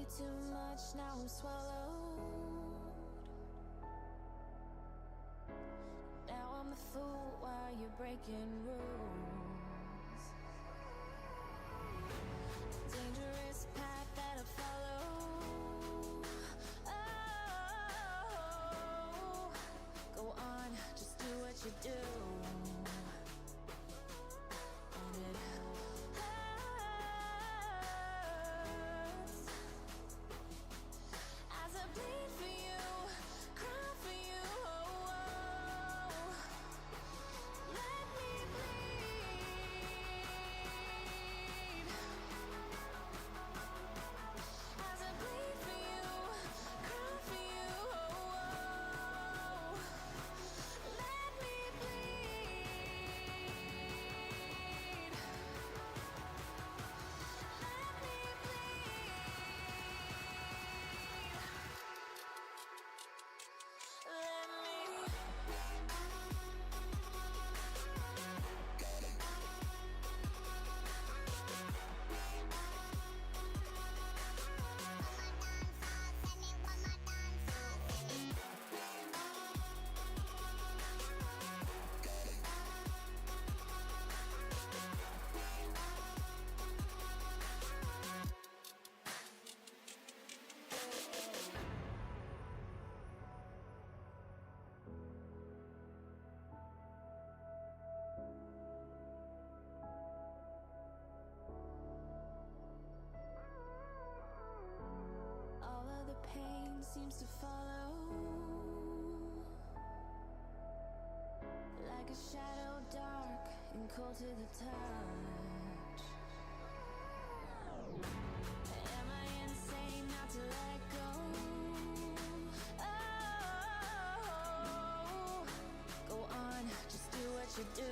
you too much, now I'm swallowed. Now I'm the fool while you're breaking rules. Dangerous path that I follow. Oh, go on, just do what you do. And it bleed for you, cry for you, oh, oh. Let me bleed. As I bleed for you, cry for you, oh, oh. Let me bleed. Let me seems to follow like a shadow, dark and cold to the touch. Am I insane not to let go? Oh, go on, just do what you do.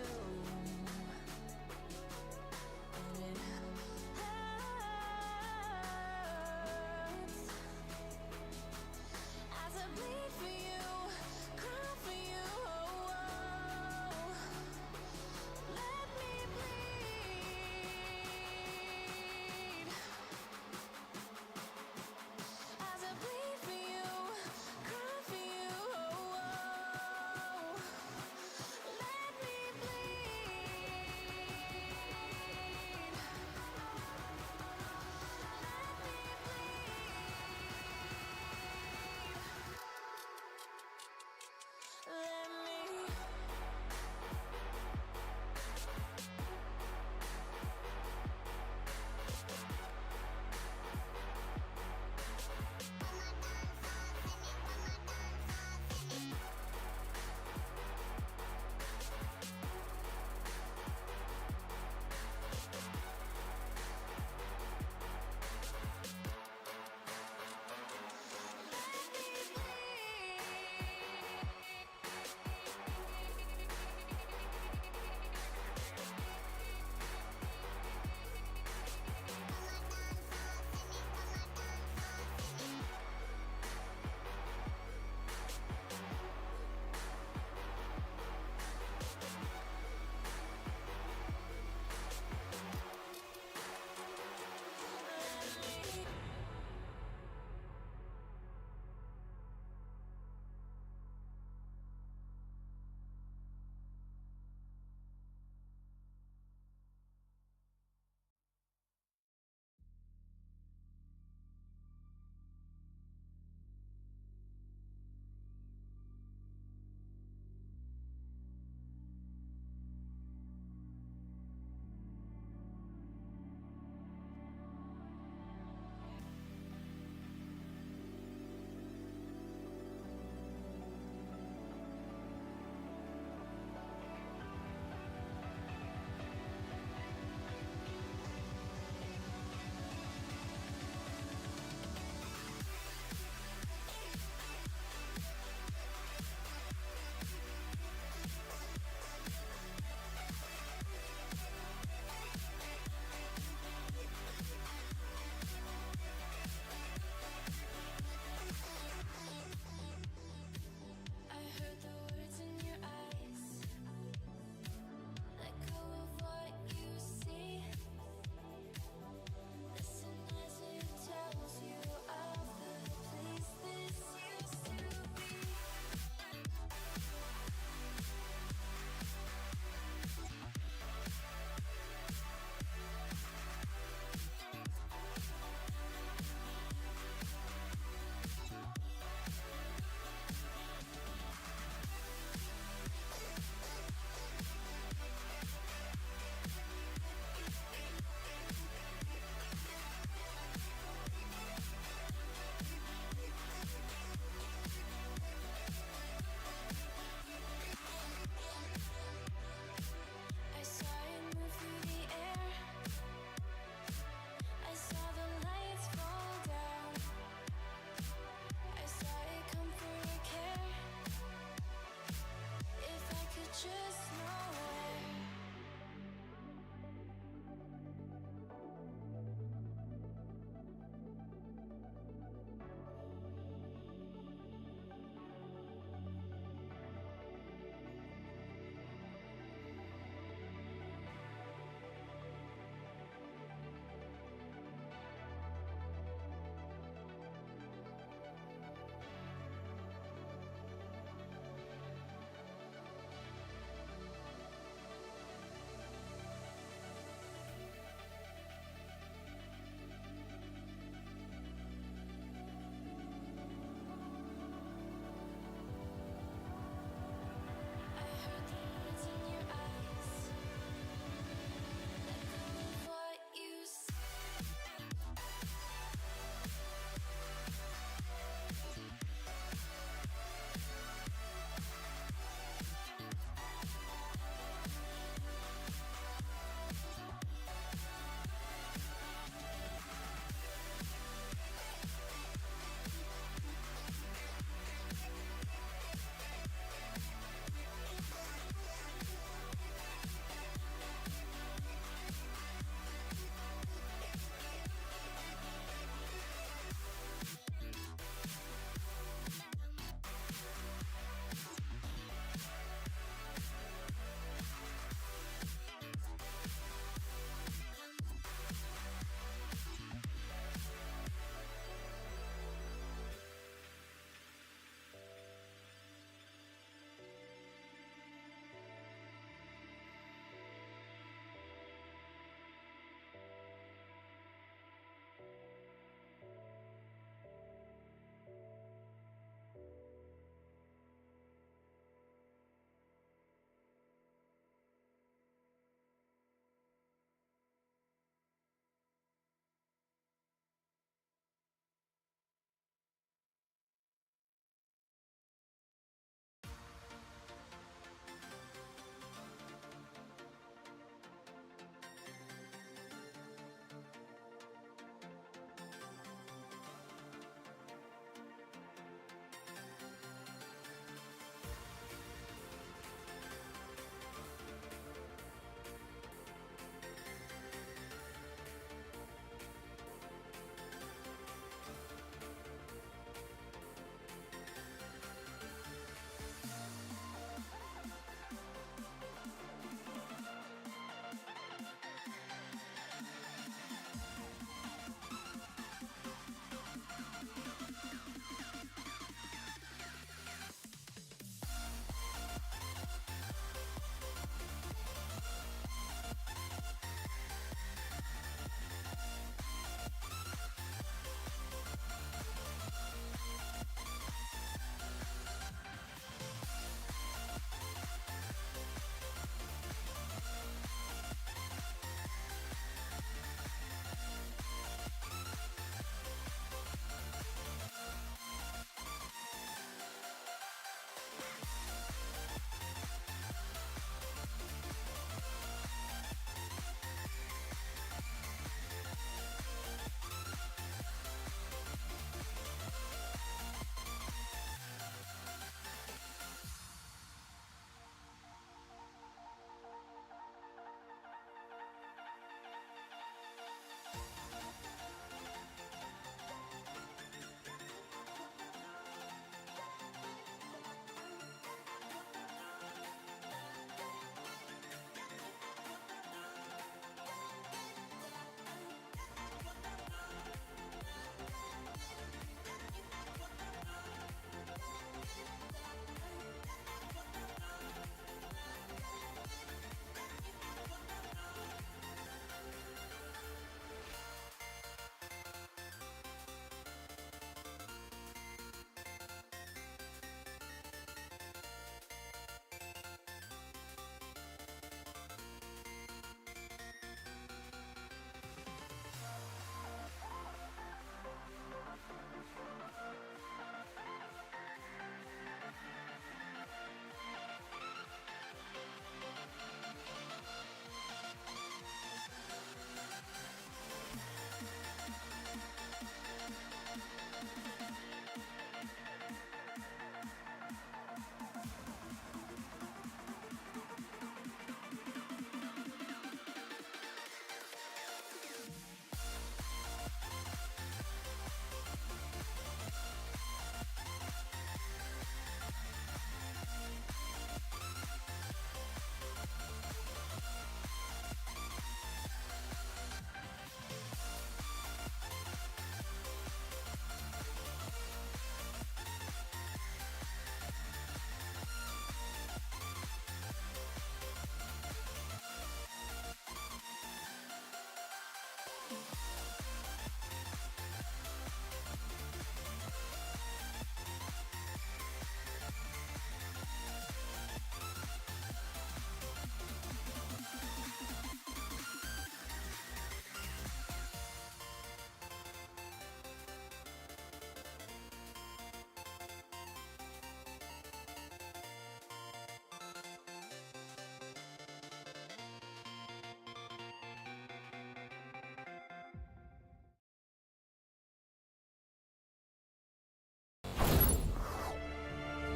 And it bleed for you, cry for you, oh, oh. Let me bleed.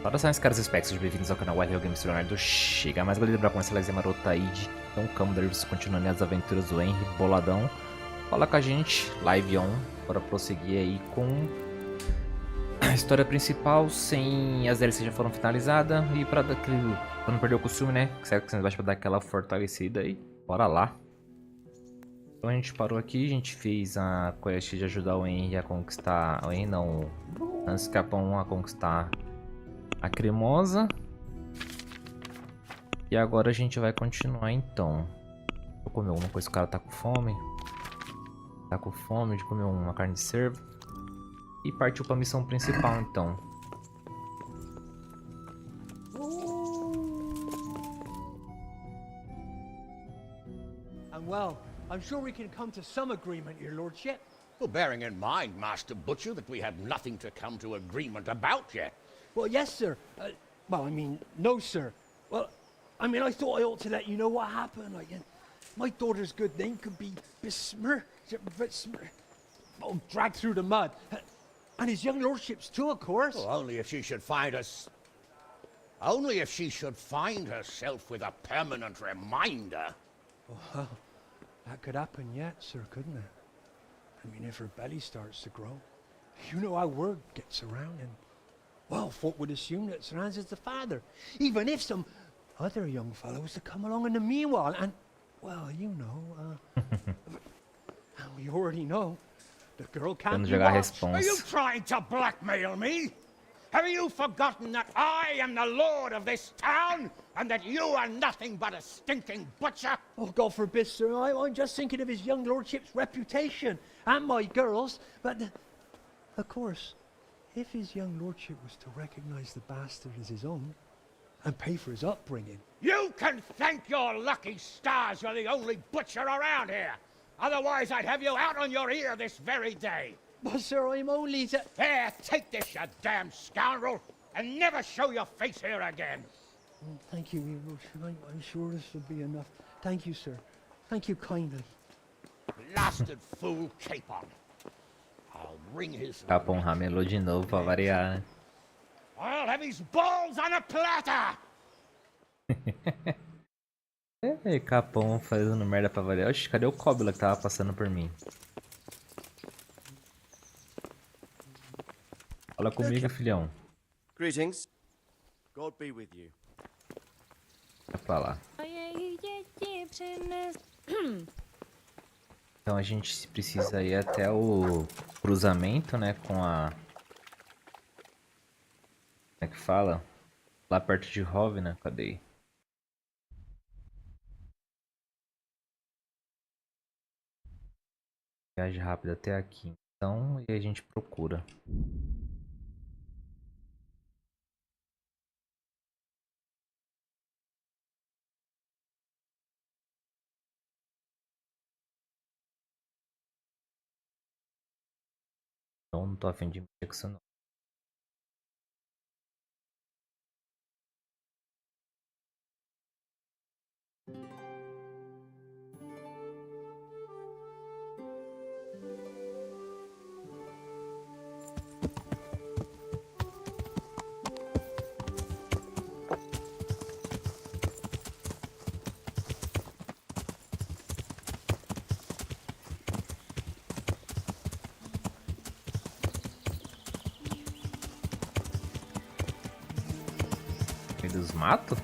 Saudações, caros specs, sejam bem-vindos ao canal lrogamespix. Chega mais galera pra começar a live marota aí de Então Camo Deliverance, continuando as aventuras do Henry, boladão. Fala com a gente, live on, para prosseguir aí com a história principal, sem as DLCs já foram finalizadas. E pra não perder o costume, né, certo que você vai dar aquela fortalecida aí, bora lá. Então a gente parou aqui, a gente fez a quest de ajudar o Henry a conquistar, o Henry não, antes Capão a conquistar a cremosa. E agora a gente vai continuar então. Vou comer alguma coisa, o cara tá com fome. Tá com fome de comer uma carne de cervo. E partiu pra missão principal então. And well, I'm sure we can come to some agreement, your lordship. Well, bearing in mind, Master Butcher, that we have nothing to come to agreement about yet. Well, yes, sir. No, sir. Well, I thought I ought to let you know what happened. My daughter's good name could be dragged through the mud. And his young lordship's too, of course. Well, only if she should find us... Only if she should find herself with a permanent reminder. Well, that could happen yet, sir, couldn't it? I mean, if her belly starts to grow. You know how word gets around, and... Well, folk would assume that Sir Hans is the father, even if some other young fellow was to come along in the meanwhile, and, well, you know, and we already know, the girl can't be watched. Are you trying to blackmail me? Have you forgotten that I am the lord of this town, and that you are nothing but a stinking butcher? Oh, God forbid, sir, I'm just thinking of his young lordship's reputation, and my girl's, but, of course, if his young lordship was to recognize the bastard as his own, and pay for his upbringing... You can thank your lucky stars you're the only butcher around here. Otherwise, I'd have you out on your ear this very day. But, sir, I'm only... Here, take this, you damn scoundrel, and never show your face here again. Oh, thank you, your lordship. I'm sure this will be enough. Thank you, sir. Thank you kindly. Blasted fool, Capon. I'll wring his... Capão ramelou de novo pra variar, né? I'll have his balls on a platter! Capão fazendo merda pra variar. Oxi, cadê o Cobla que tava passando por mim? Fala comigo, filhão. Greetings. God be with you. Vai pra lá. Então a gente precisa ir até o cruzamento, né, com a... Como é que fala? Lá perto de Hove, né? Cadê? Viagem rápida até aqui. Então, e a gente procura. Então, não tô afim de mexer com isso não. Dos matos?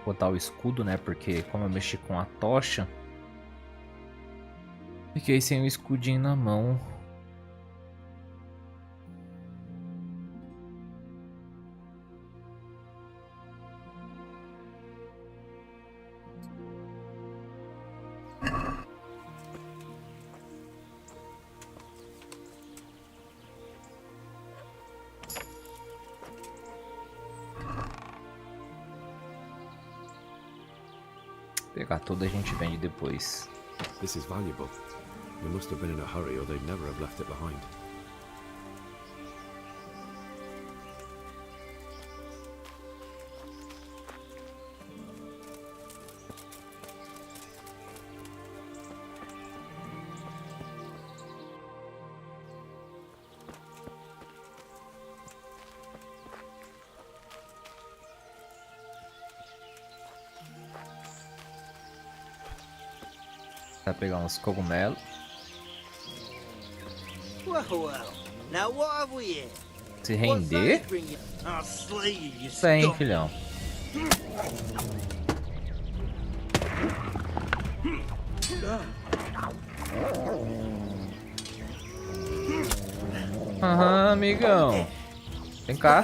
Botar o escudo, né? Porque como eu mexi com a tocha, fiquei sem o escudinho na mão. Pegar toda a gente vende depois. This is valuable. They must have been in a hurry or they'd never have left it behind. Vai pegar uns cogumelos. Well. Now what have we here? Se render? I'll slay you, you Tem, scum. filhão. Aham, amigão. Vem cá.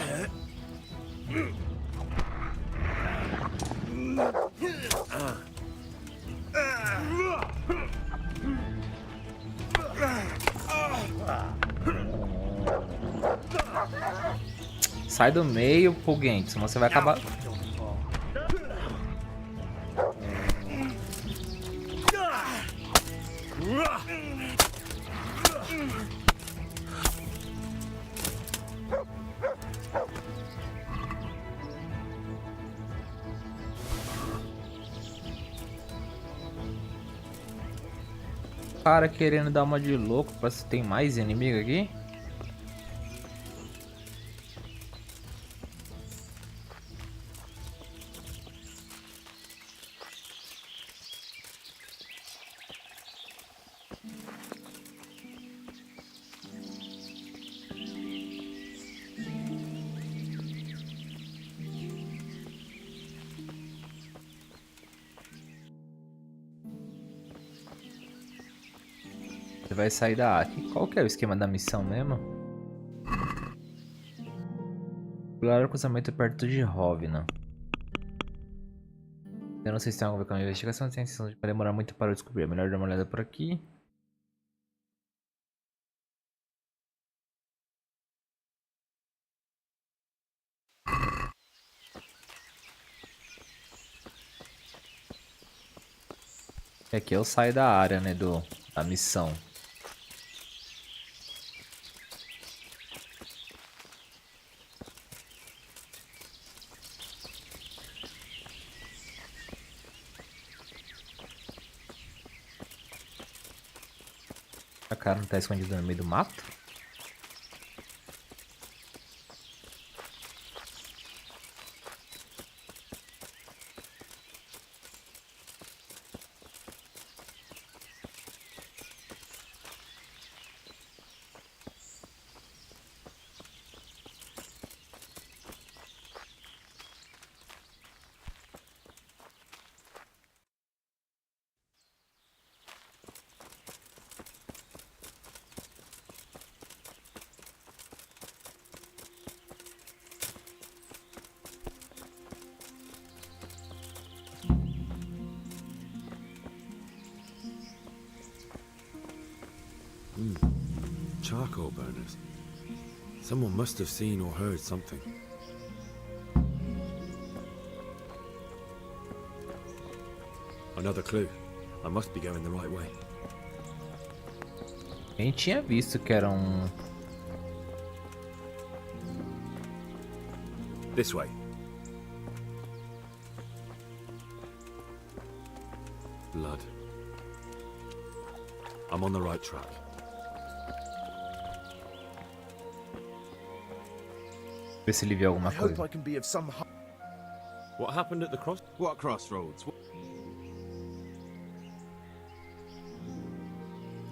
Sai do meio, Pulguente, senão você vai acabar. Cara querendo dar uma de louco pra se tem mais inimigo aqui. Você vai sair da área. Qual que é o esquema da missão mesmo? Regular o cruzamento perto de Rovna. Eu não sei se tem algo a ver com a investigação, tem a sensação de que vai demorar muito para eu descobrir. É melhor dar uma olhada por aqui. E aqui eu saio da área, né, da missão. A cara não tá escondido no meio do mato? Charcoal burners. Someone must have seen or heard something. Another clue. I must be going the right way. Quem tinha visto que era um... This way. Blood. I'm on the right track. Ver se ele viu alguma I hope coisa. I can be of some help. What happened at the cross? What crossroads?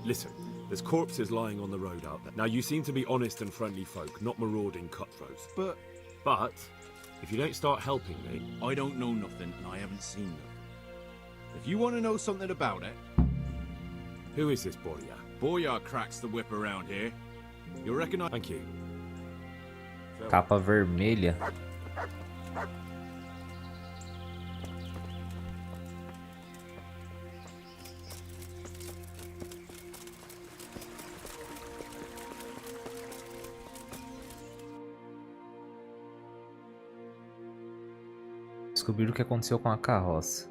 Listen, there's corpses lying on the road out there. Now, you seem to be honest and friendly folk, not marauding cutthroats. But But, if you don't start helping me... I don't know nothing and I haven't seen them. If you want to know something about it, Who is this Boya? Boyar cracks the whip around here. You'll recognize. Thank you. Capa vermelha. Descobrir o que aconteceu com a carroça.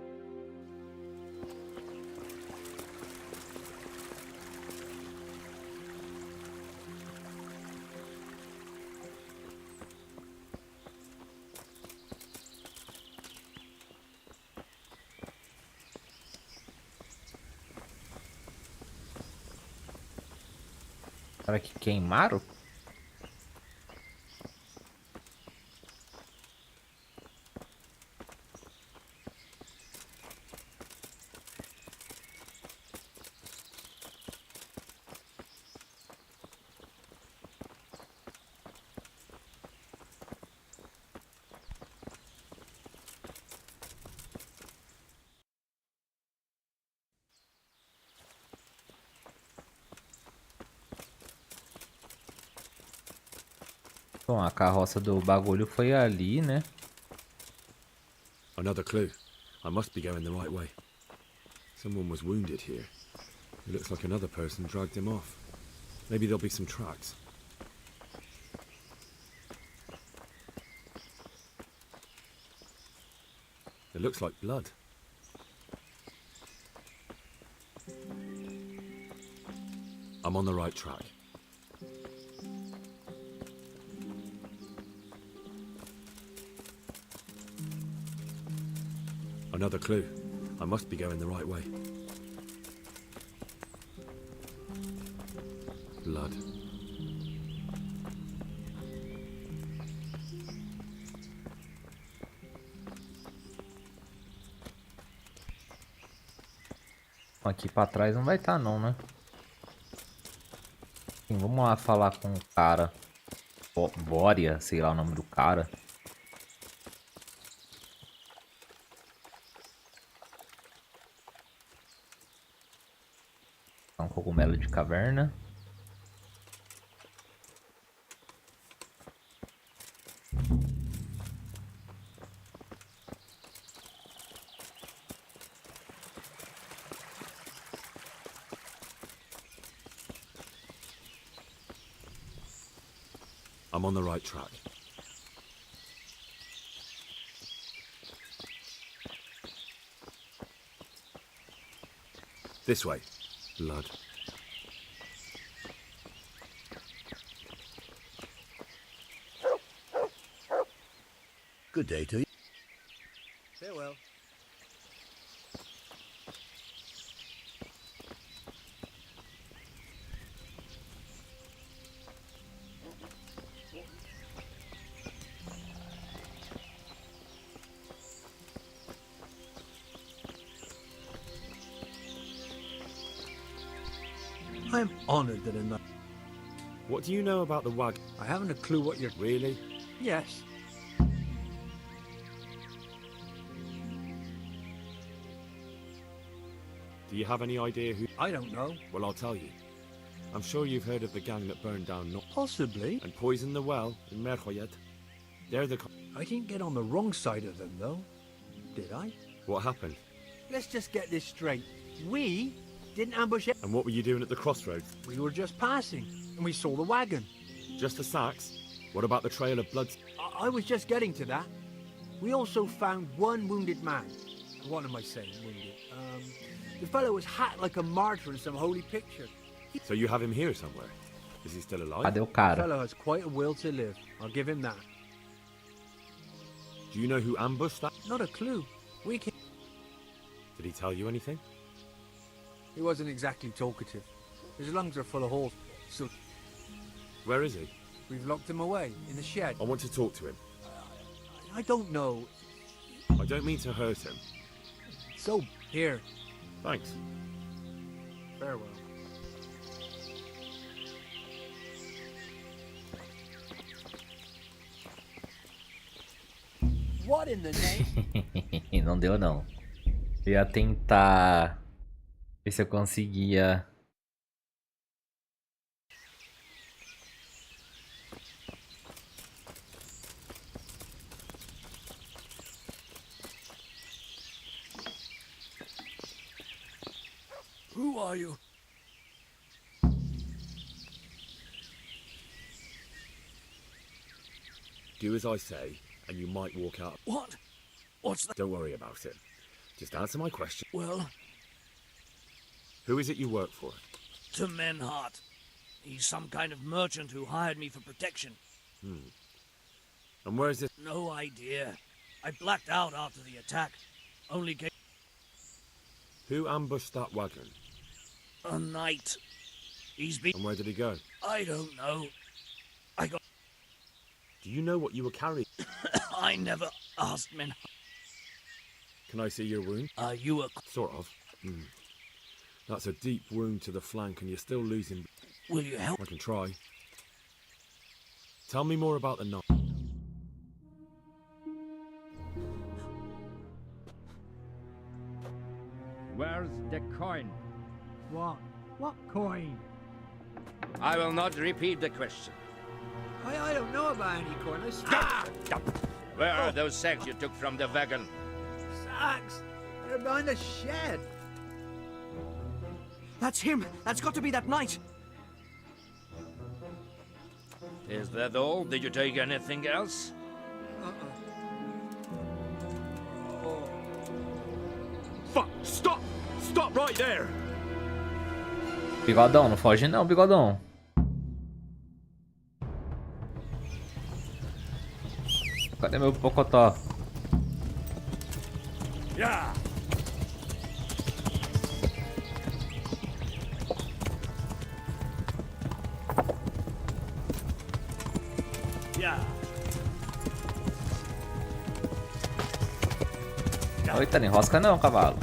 Será que queimaram? Bom, a carroça do bagulho foi ali, né? Another clue. I must be going the right way. Someone was wounded here. It looks like another person dragged him off. Maybe there'll be some tracks. It looks like blood. I'm on the right track. Another clue. I must be going the right way. Blood. Aqui pra trás não vai estar não, né? Sim, vamos lá falar com o cara. Bória, sei lá o nome do cara. Um cogumelo de caverna. I'm on the right track. This way. Blood. Good day to you. Farewell. I'm honored that enough. What do you know about the wagon? I haven't a clue what you're. Really? Yes. Do you have any idea who? I don't know. Well, I'll tell you. I'm sure you've heard of the gang that burned down Possibly. and poisoned the well in Merchoyed. They're the. I didn't get on the wrong side of them, though. Did I? What happened? Let's just get this straight. We didn't ambush it. And what were you doing at the crossroads? We were just passing, and we saw the wagon. Just the sacks? What about the trail of blood? I was just getting to that. We also found one wounded man. What am I saying, wounded? The fellow was hacked like a martyr in some holy picture. So you have him here somewhere? Is he still alive? Cadê o The cara? fellow has quite a will to live. I'll give him that. Do you know who ambushed that? Not a clue. We can. Did he tell you anything? He wasn't exactly talkative. His lungs are full of holes, so Where is he? we've locked him away in the shed. I want to talk to him. I don't know. I don't mean to hurt him. So, here. Thanks. Farewell. What in the name? Não deu não. Eu ia tentar ver se eu conseguia. Who are you? Do as I say, and you might walk out. What? What's that? Don't worry about it. Just answer my question. Well, Who is it you work for? to Menhart. He's some kind of merchant who hired me for protection. And where is this? No idea. I blacked out after the attack. Only came Who ambushed that wagon? a knight. He's been. And where did he go? I don't know. I got. Do you know what you were carrying? I never asked Menhart. Can I see your wound? Are you a. Sort of. That's a deep wound to the flank and you're still losing. Will you help? I can try. Tell me more about the knife. Where's the coin? What? What coin? I will not repeat the question. I don't know about any corners. Where are those sacks you took from the wagon? Sacks! They're behind the shed. That's him. That's got to be that knight. Is that all? Did you take anything else? Fuck! Stop! Stop right there! Bigodão, não foge não, bigodão. Cadê meu pocotó? Yeah! Yeah! Eita, nem rosca não, cavalo.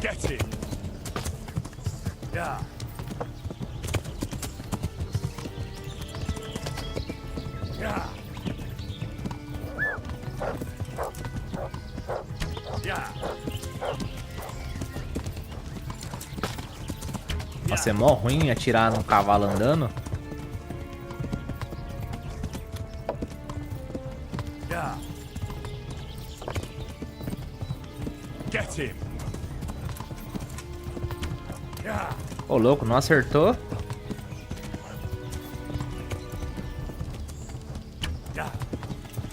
Get it! Yeah! Yeah! Yeah! Nossa, é mó ruim atirar num cavalo andando. Yeah! Get him! Yeah! Ô, louco, não acertou? Yeah!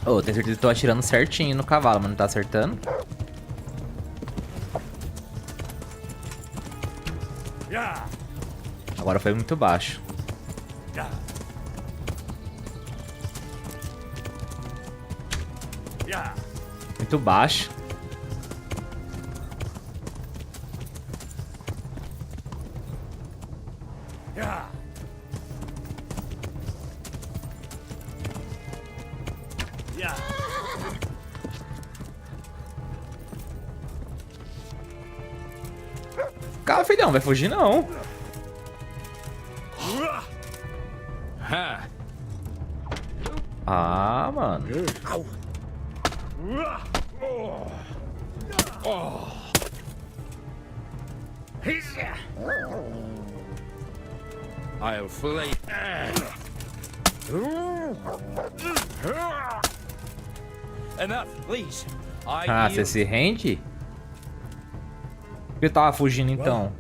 Ô, tenho certeza que tô atirando certinho no cavalo, mas não tá acertando. Yeah! Agora foi muito baixo. Yeah! Yeah! Muito baixo. Yeah! Yeah! Calma, filhão, vai fugir não. Ha! Ah, mano. I'll flay. Enough, please. Ah, você se rende? Por que tava fugindo então?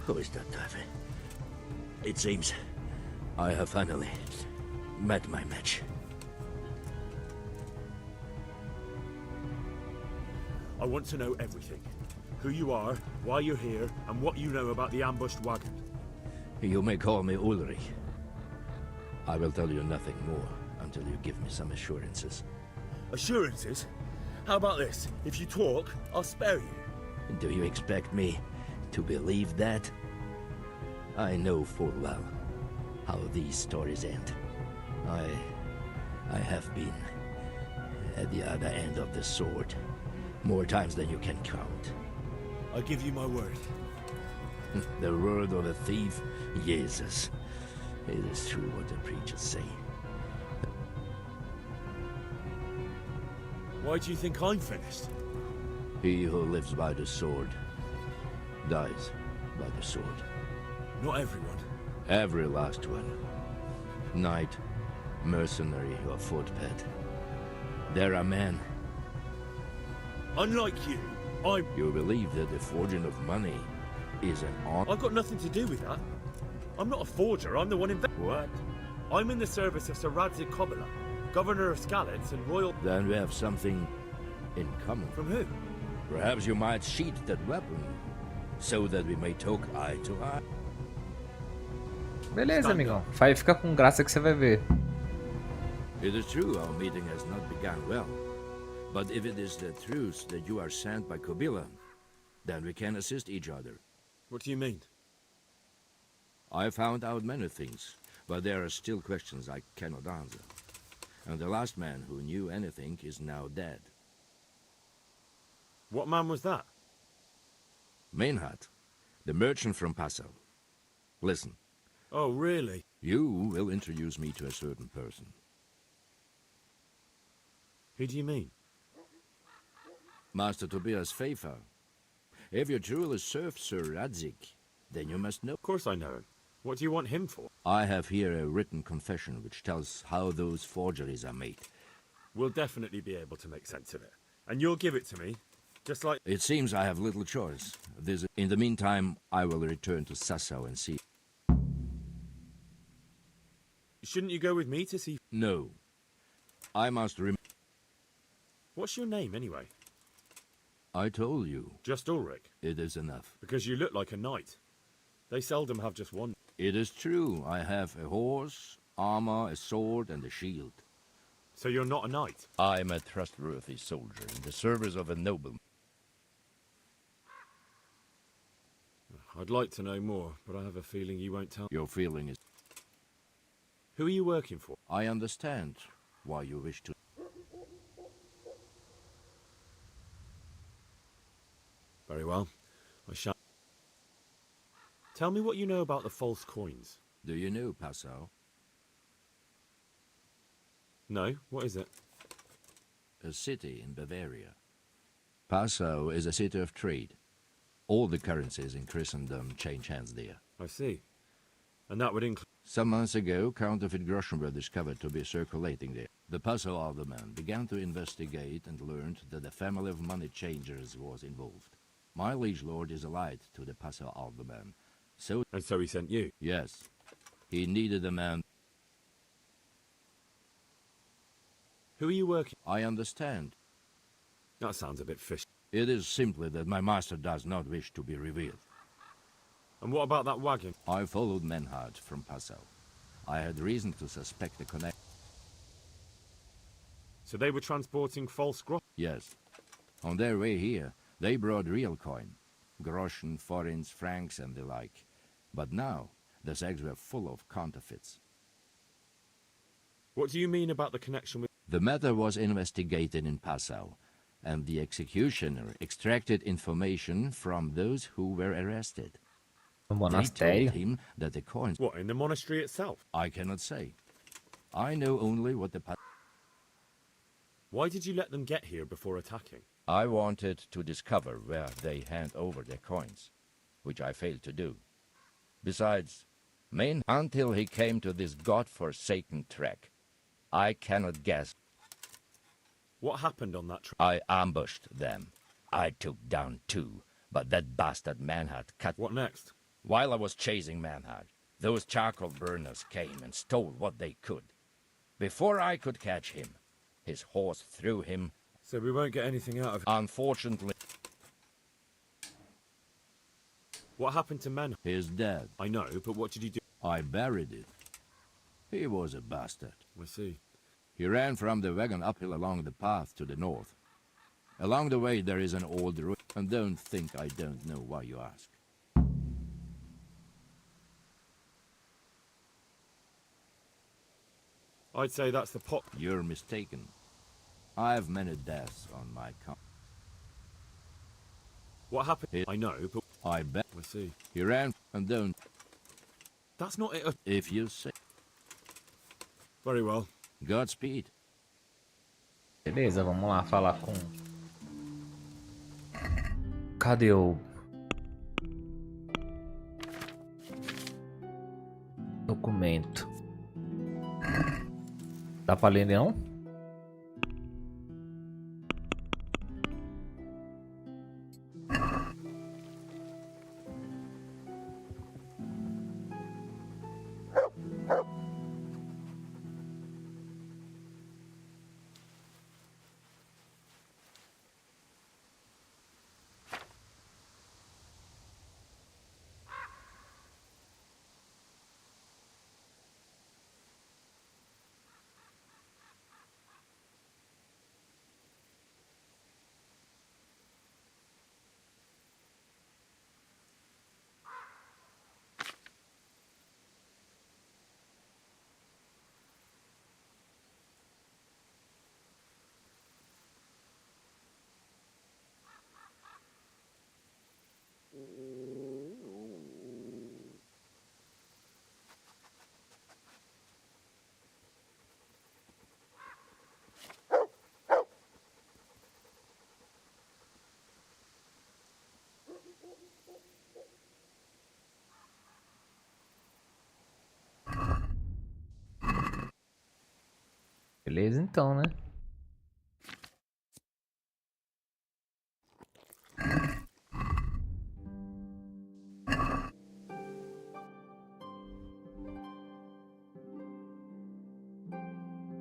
Who is that, David? It seems I have finally met my match. I want to know everything. Who you are, why you're here, and what you know about the ambushed wagon. You may call me Ulrich. I will tell you nothing more until you give me some assurances. Assurances? How about this? If you talk, I'll spare you. Do you expect me to believe that? I know full well how these stories end. I have been at the other end of the sword more times than you can count. I give you my word. The word of a thief? Jesus. It is true what the preachers say. Why do you think I'm finished? He who lives by the sword dies by the sword. Not everyone. Every last one. Knight, mercenary, or footpad. There are men. Unlike you, You believe that the forging of money is an art? I've got nothing to do with that. I'm not a forger, I'm the one What? I'm in the service of Sir Radzig Kobyla, Governor of Skalitz and Royal... Then we have something in common. From who? Perhaps you might sheath that weapon, so that we may talk eye to eye. Beleza, amigão. Vai ficar com graça que você vai ver. It is true our meeting has not begun well. But if it is the truth that you are sent by Kobyla, then we can assist each other. What do you mean? I found out many things, but there are still questions I cannot answer. And the last man who knew anything is now dead. What man was that? Meinhard, the merchant from Passau. Listen, Oh, really? you will introduce me to a certain person. Who do you mean? Master Tobias Pfeiffer. If you truly serve Sir Radzik, then you must know. Of course I know him. What do you want him for? I have here a written confession which tells how those forgeries are made. We'll definitely be able to make sense of it. And you'll give it to me, just like... It seems I have little choice. In the meantime, I will return to Sassau and see... Shouldn't you go with me to see... No. I must What's your name, anyway? I told you. Just Ulrich? It is enough. Because you look like a knight. They seldom have just one. It is true. I have a horse, armor, a sword, and a shield. So you're not a knight? I am a trustworthy soldier in the service of a nobleman. I'd like to know more, but I have a feeling you won't tell. Your feeling is... Who are you working for? I understand why you wish to... Very well. I shall... Tell me what you know about the false coins. Do you know Passau? No, what is it? A city in Bavaria. Passau is a city of trade. All the currencies in Christendom change hands there. I see. And that would include... Some months ago, counterfeit groschen were discovered to be circulating there. The Passau alderman began to investigate and learned that a family of money changers was involved. My liege lord is allied to the Passau alderman. And so he sent you? Yes. He needed a man. Who are you working? I understand. That sounds a bit fishy. It is simply that my master does not wish to be revealed. And what about that wagon? I followed Menhard from Passau. I had reason to suspect a connection. So they were transporting false groschen? Yes. On their way here, they brought real coin. Groschen, forints, francs, and the like. But now, the sacks were full of counterfeits. What do you mean about the connection with... The matter was investigated in Passau, and the executioner extracted information from those who were arrested. They told him that the coins... What, in the monastery itself? I cannot say. I know only what the... Why did you let them get here before attacking? I wanted to discover where they hand over their coins, which I failed to do. Besides, until he came to this god-forsaken trek, I cannot guess. What happened on that trek? I ambushed them. I took down two, but that bastard Manhard cut... What next? While I was chasing Manhard, those charcoal burners came and stole what they could. Before I could catch him, his horse threw him... So we won't get anything out of it? Unfortunately... What happened to Manhard? He is dead. I know, but what did you do? I buried it. He was a bastard. I see. He ran from the wagon uphill along the path to the north. Along the way there is an old ruin, and don't think I don't know why you ask. I'd say that's the pot. You're mistaken. I have many deaths on my account. What happened? I know, but... I bet. I see. He ran, and don't... That's not it. If you say... Very well. Godspeed. Beleza, vamos lá falar com... Cadê o... documento? Dá pra ler, não? Beleza então, né?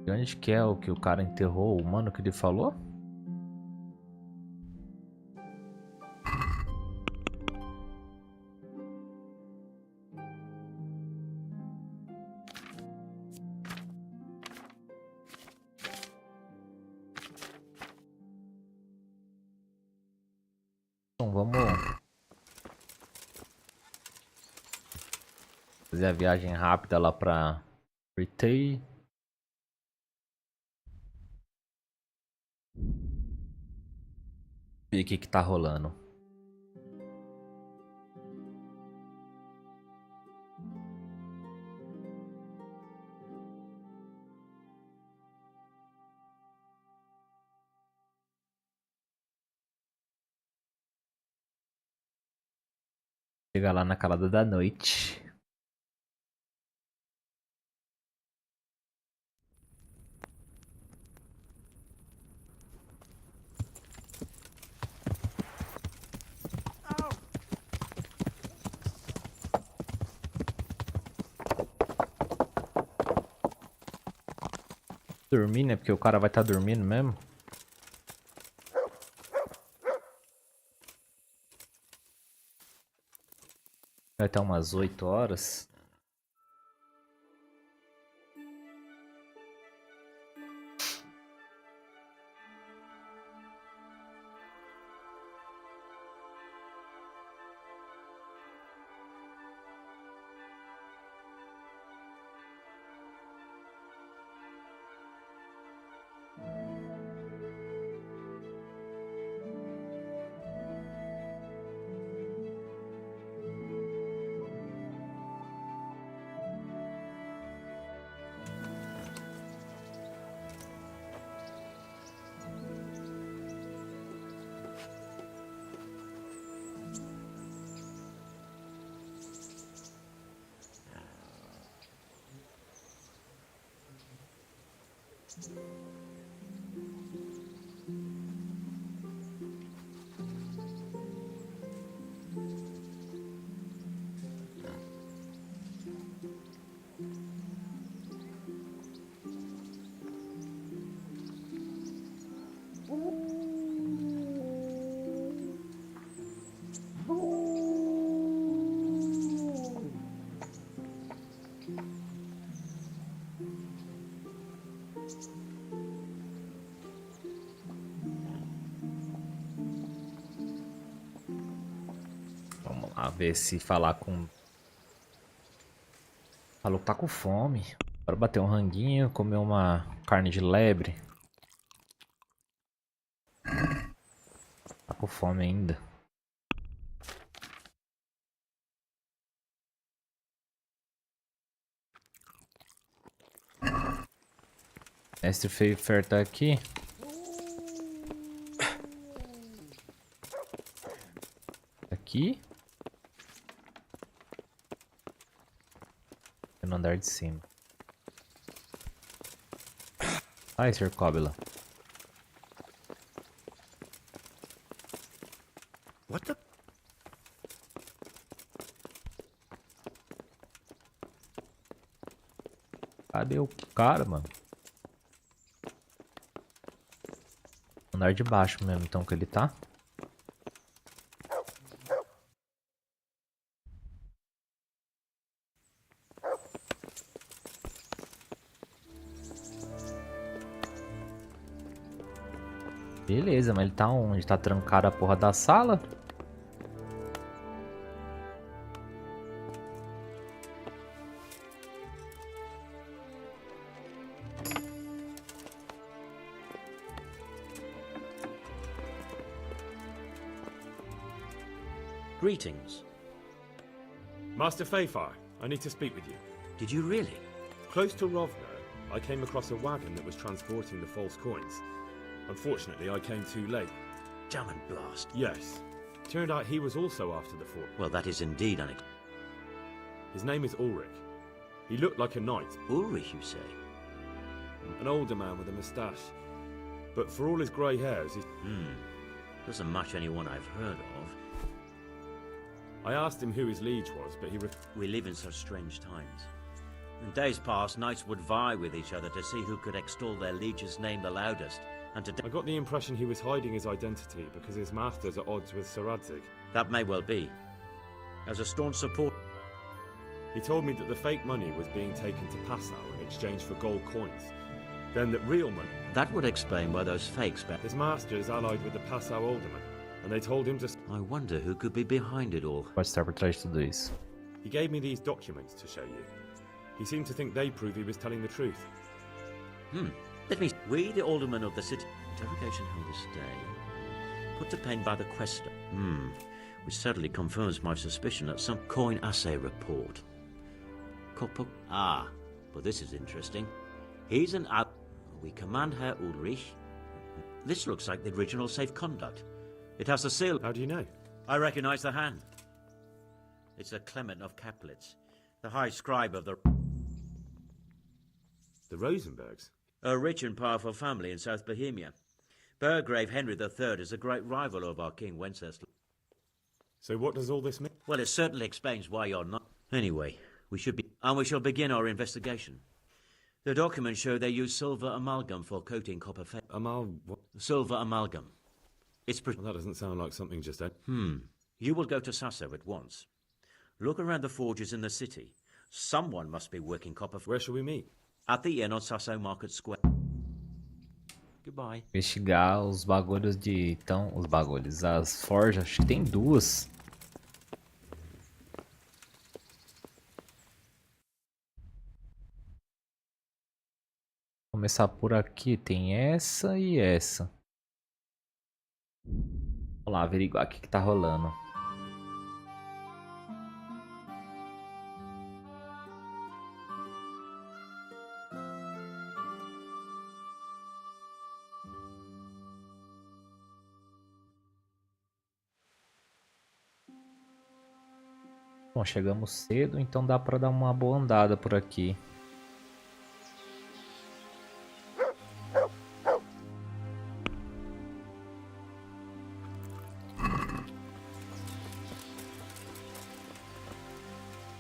E onde que é o que o cara enterrou o mano que ele falou? Então vamos fazer a viagem rápida lá pra Retail. Ver o que tá rolando. Chega lá na calada da noite. Dormir, né? Porque o cara vai estar dormindo mesmo. Vai estar umas 8 horas. A ver se falar com... Falou que tá com fome. Bora bater um ranguinho, comer uma carne de lebre. Tá com fome ainda. Mestre Fair tá aqui. Aqui. No andar de cima. Ai, Sr. Cobila. What the? Cadê o cara, mano? Andar de baixo mesmo, então, que ele tá. Beleza, mas ele tá onde? Tá trancado a porra da sala? Greetings. Master Fayfar, I need to speak with you. Did you really? Close to Rovno, I came across a wagon that was transporting the false coins. Unfortunately, I came too late. Jam and blast. Yes. Turned out he was also after the fort. Well, that is indeed unexpected. His name is Ulrich. He looked like a knight. Ulrich, you say? An older man with a moustache. But for all his grey hairs, he's... Doesn't match anyone I've heard of. I asked him who his liege was, but he... We live in such strange times. In days past, knights would vie with each other to see who could extol their liege's name the loudest, and I got the impression he was hiding his identity because his master's at odds with Sir Radzig. That may well be. As a staunch support... He told me that the fake money was being taken to Pichau in exchange for gold coins. Then that real money... That would explain why those fakes... His master is allied with the Pichau alderman, and they told him to... I wonder who could be behind it all. Pode estar por trás de tudo isso. He gave me these documents to show you. He seemed to think they prove he was telling the truth. Let me... We, the aldermen of the city... Interrogation held this day. Put to pen by the quester. Which certainly confirms my suspicion that some coin assay report. Copper... Ah, but this is interesting. He's an... We command Herr Ulrich. This looks like the original safe conduct. It has a seal... How do you know? I recognize the hand. It's a Clement of Caplitz, the high scribe of the... The Rosenbergs? A rich and powerful family in South Bohemia. Burgrave Henry III is a great rival of our King Wenceslas. So what does all this mean? Well, it certainly explains why you're not... Anyway, we shall begin our investigation. The documents show they use silver amalgam for coating copper face. What? Silver amalgam. It's Well, that doesn't sound like something just... You will go to Sasso at once. Look around the forges in the city. Someone must be working copper... Where shall we meet? At the inn on Sasso Market Square. Goodbye. Investigar os bagulhos de... Então, os bagulhos. As forjas, acho que tem duas. Começar por aqui, tem essa e essa. Vamos lá averiguar o que tá rolando. Bom, chegamos cedo, então dá pra dar uma boa andada por aqui.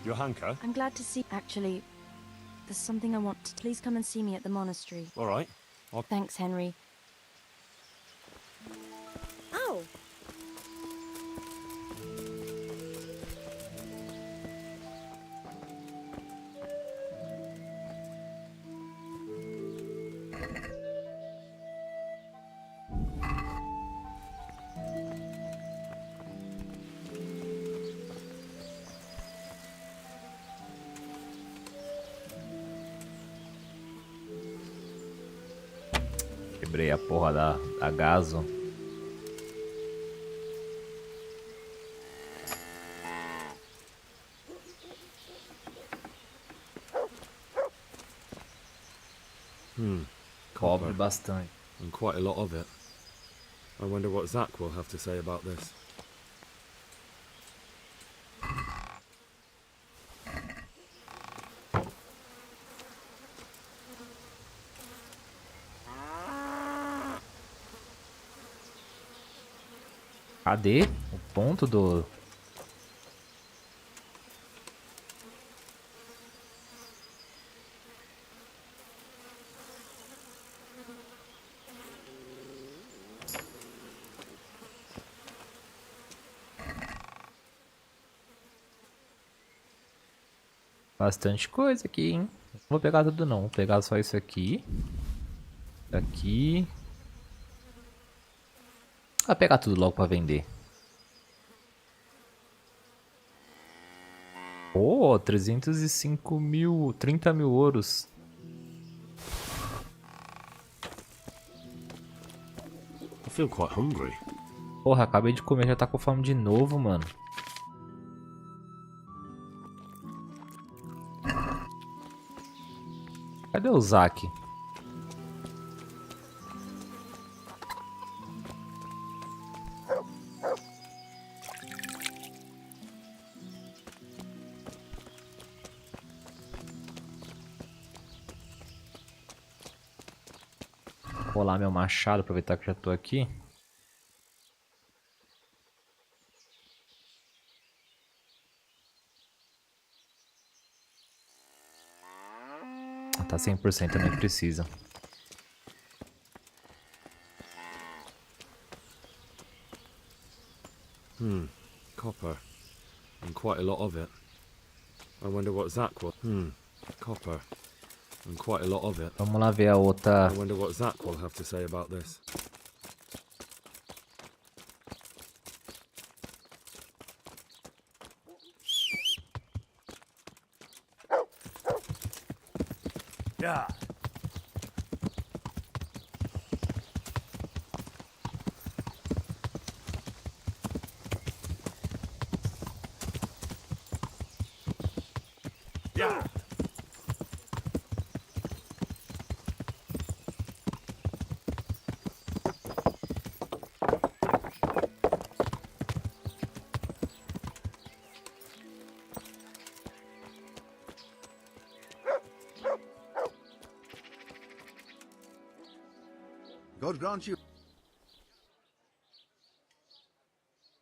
Johanka? I'm glad to see... Actually, there's something I want to... Please come and see me at the monastery. All right. Thanks, Henry. Oh! Quebrei a porra da gaso. Cobre bastante. And quite a lot of it. I wonder what Zach will have to say about this. Cadê o ponto do... Bastante coisa aqui, hein? Não vou pegar tudo não, vou pegar só isso aqui. Aqui. Vou pegar tudo logo pra vender. Oh, 305 mil, 30 mil ouros. I feel quite hungry. Porra, acabei de comer, já tá com fome de novo, mano. Cadê o Zack? rolar meu machado, aproveitar que já tô aqui. Tá 100%, nem precisa. Copper. And quite a lot of it. I wonder what Zach will... Copper. And quite a lot of it. Vamos lá ver a outra. I wonder what Zach will have to say about this. Yeah. Yeah. God grant you.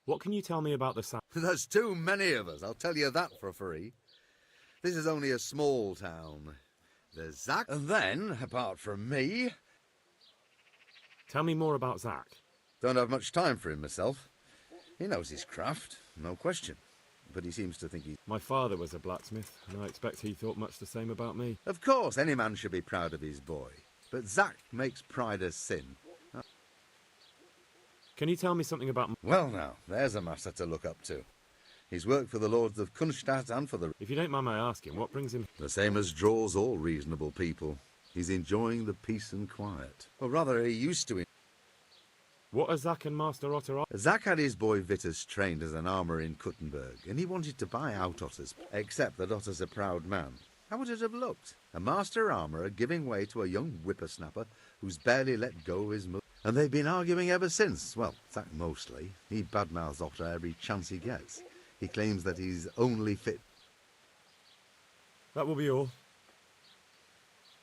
What can you tell me about the sound? There's too many of us, I'll tell you that for free. This is only a small town. There's Zach, and then, apart from me... Tell me more about Zach. Don't have much time for him myself. He knows his craft, no question. But he seems to think he... My father was a blacksmith, and I expect he thought much the same about me. Of course, any man should be proud of his boy. But Zach makes pride a sin. Can you tell me something about... Well now, there's a master to look up to. He's worked for the lords of Kunstadt and for the... If you don't mind my asking, what brings him... The same as draws all reasonable people. He's enjoying the peace and quiet. Or rather, he used to... What are Zach and Master Otter... Zach had his boy Vitus trained as an armourer in Kuttenberg, and he wanted to buy out Otter's... Except that Otter's a proud man. How would it have looked? A master armourer giving way to a young whippersnapper who's barely let go of his mother. And they've been arguing ever since. Well, Zach mostly. He badmouths Otter every chance he gets. He claims that he's only fit... That will be all.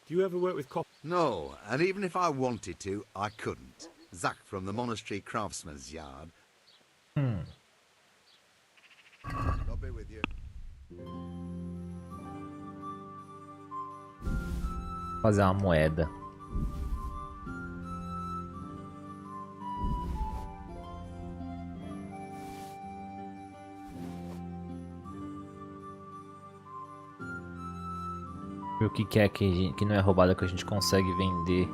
Do you ever work with cop... No, and even if I wanted to, I couldn't. Zach from the Monastery Craftsman's Yard. I'll be with you. Fazer uma moeda. Ver o que é que não é roubado, que a gente consegue vender.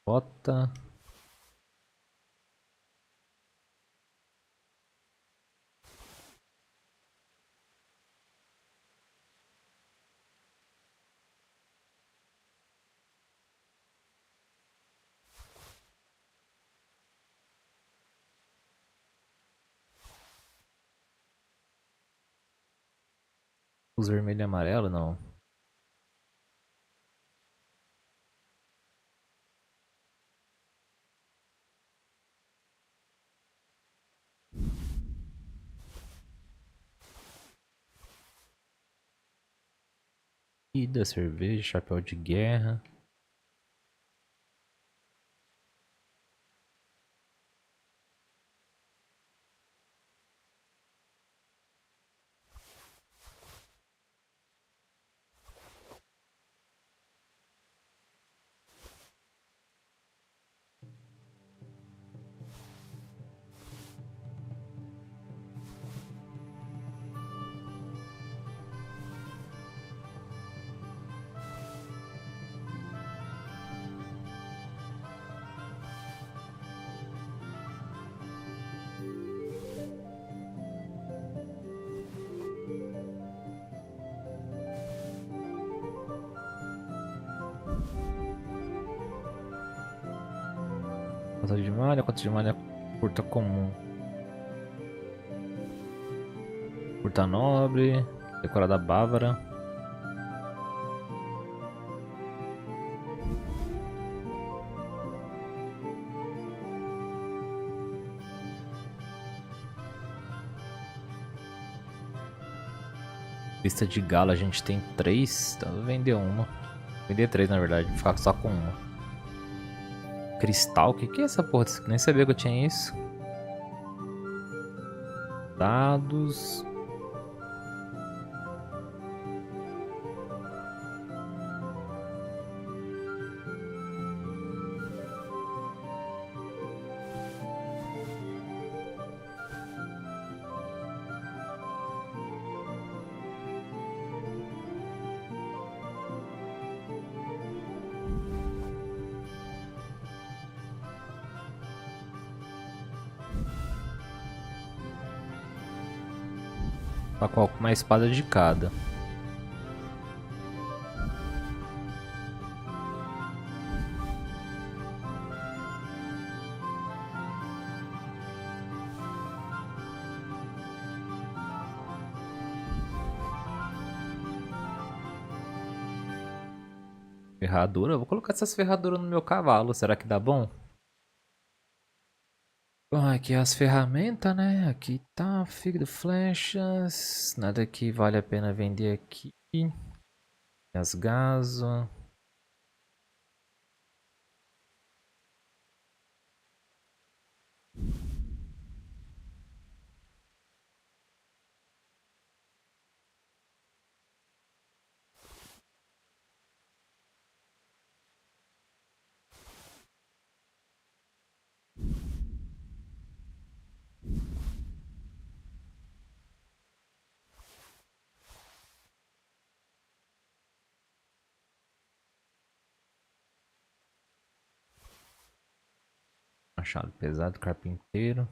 Bota. Os vermelho e amarelo, não. Ida, cerveja, chapéu de guerra. Quanto de malha curta comum. Curta nobre, decorada bávara. Lista de gala, a gente tem 3. Então eu vou vender uma. Vou vender 3 na verdade, vou ficar só com uma. Cristal, o que é essa porra? Nem sabia que eu tinha isso. Dados. Tá com uma espada de cada. Ferradura? Eu vou colocar essas ferraduras no meu cavalo. Será que dá bom? Bom, aqui as ferramentas, né? Aqui tá, fígado, flechas. Nada que vale a pena vender aqui. As gaso. Machado pesado, carpinteiro.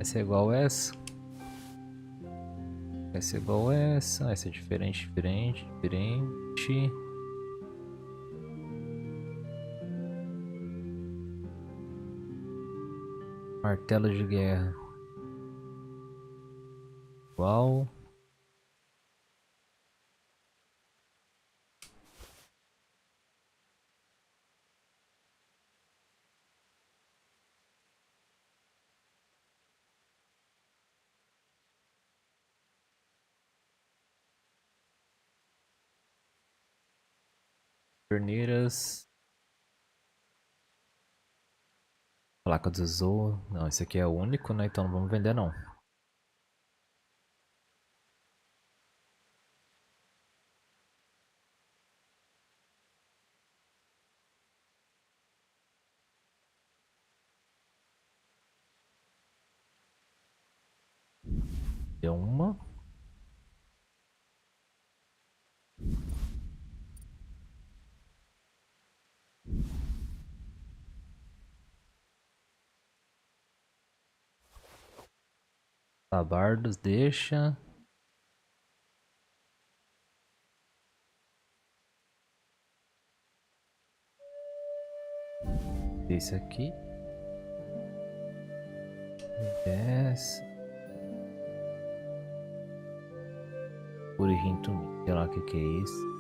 Essa é igual essa. Essa é igual essa. Essa é diferente, diferente, diferente. Martelo de guerra. Igual. Torneiras. Placa do Zou. Não, esse aqui é o único, né? Então não vamos vender não. Deu uma. Tabardos, deixa. Esse aqui. 10. Purihinto, sei lá o que é isso.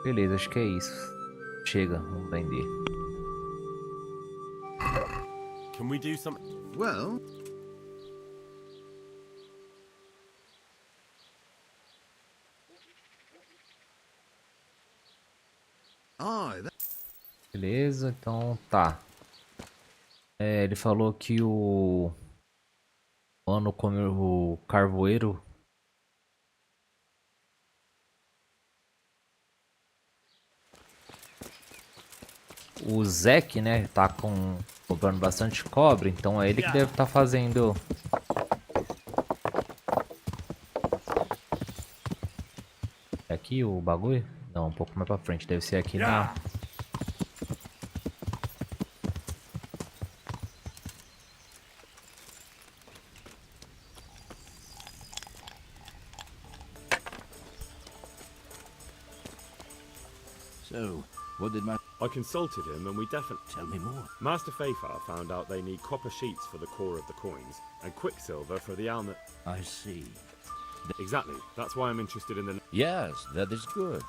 Beleza, acho que é isso. Chega, vamos vender. Can we do something? Well... Beleza, então tá. Ele falou que o mano comeu o carvoeiro. O Zek, né, tá comprando bastante cobre, então é ele que deve estar fazendo. É aqui o bagulho? Não, um pouco mais pra frente, deve ser aqui na... So, what did my... I consulted him and we definitely... Tell me more. Master Fafar found out they need copper sheets for the core of the coins and quicksilver for the almond. I see. Exactly. That's why I'm interested in the... Yes, that is good.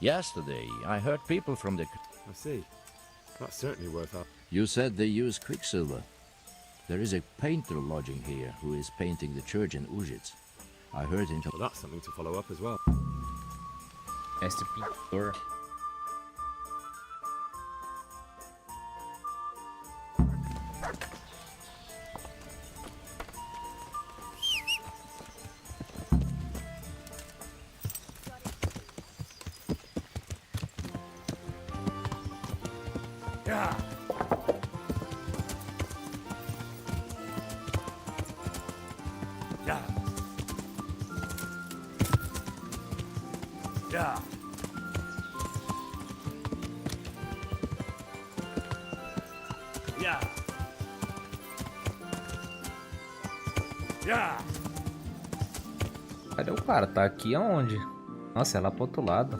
Yesterday, I heard people from the... I see. That's certainly worth it. You said they use quicksilver. There is a painter lodging here who is painting the church in Ujits. I heard him... Well, that's something to follow up as well. Mestre pintor. Yeah. Yeah. Yeah. Yeah. Yeah. Cadê o cara? Tá aqui aonde? Nossa, é lá pro outro lado.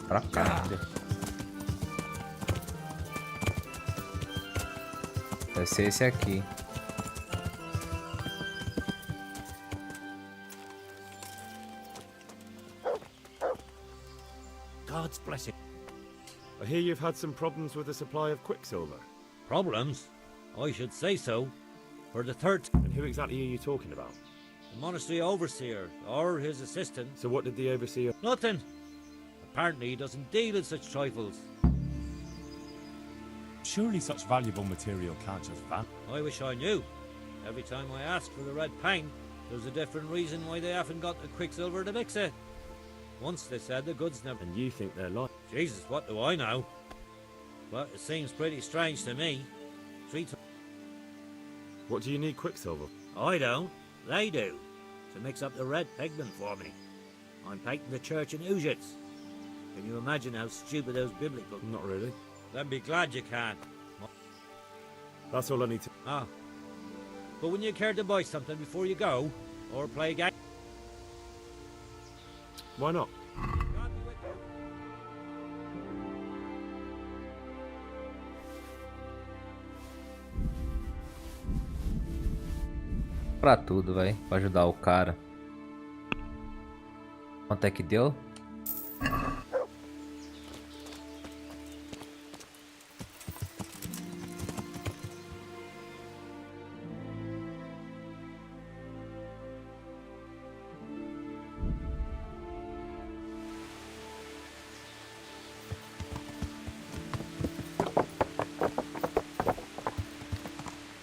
Pra cá. Deve ser esse aqui. God's blessing. I hear you've had some problems with the supply of quicksilver. Problems? I should say so. For the third... And who exactly are you talking about? The monastery overseer, or his assistant. So what did the overseer... Nothing. Apparently he doesn't deal in such trifles. Surely such valuable material can't just vanish. I wish I knew. Every time I ask for the red paint, there's a different reason why they haven't got the quicksilver to mix it. Once they said the goods never... And you think they're lying? Jesus, what do I know? But it seems pretty strange to me. What do you need quicksilver? I don't. They do. To mix up the red pigment for me. I'm painting the church in Ujits. Can you imagine how stupid those biblical... Not really. Then be glad you can. That's all I need to... Ah. But wouldn't you care to buy something before you go? Or play a game? Why not? Pra tudo, vai. Pra ajudar o cara. Quanto é que deu?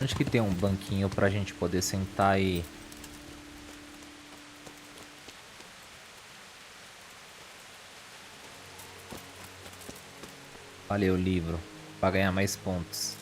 Onde que tem um banquinho pra gente poder sentar e... Olha aí o livro, pra ganhar mais pontos.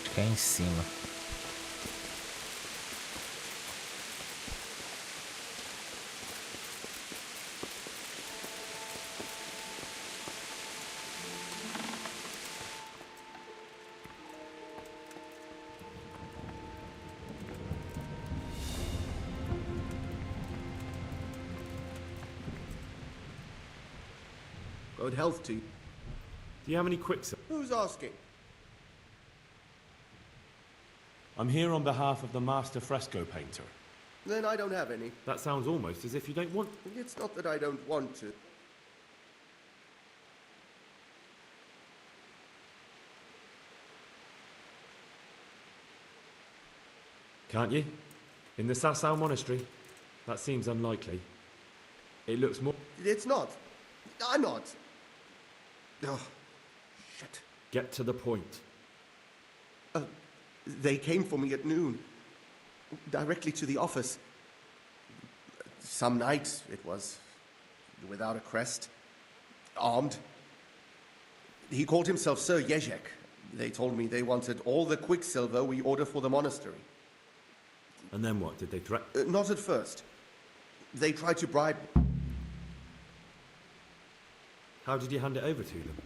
Acho que é em cima. Good health to you. Do you have any quicksilver? Who's asking? I'm here on behalf of the master fresco painter. Then I don't have any. That sounds almost as if you don't want... It's not that I don't want to. Can't you? In the Sasau monastery? That seems unlikely. It looks more... It's not. I'm not. Oh, shit. Get to the point. They came for me at noon, directly to the office. Some night it was, without a crest, armed. He called himself Sir Jezek. They told me they wanted all the quicksilver we order for the monastery. And then what? Did they threaten? Not at first. They tried to bribe me. How did you hand it over to them?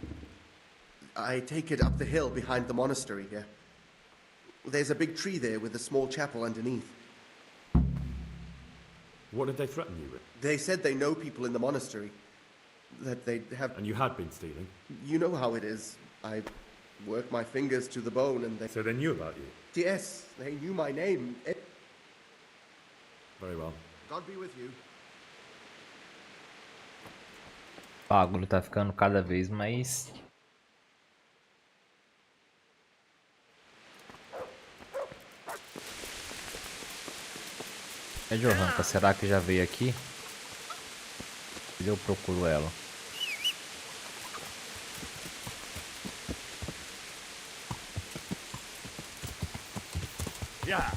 I take it up the hill behind the monastery here. There's a big tree there with a small chapel underneath. What did they threaten you with? They said they know people in the monastery. That they have... And you had been stealing? You know how it is. I work my fingers to the bone and they... So they knew about you? Yes, they knew my name. Very well. God be with you. O bagulho tá ficando cada vez mais... É Johanka, será que já veio aqui? Eu procuro ela. Yeah.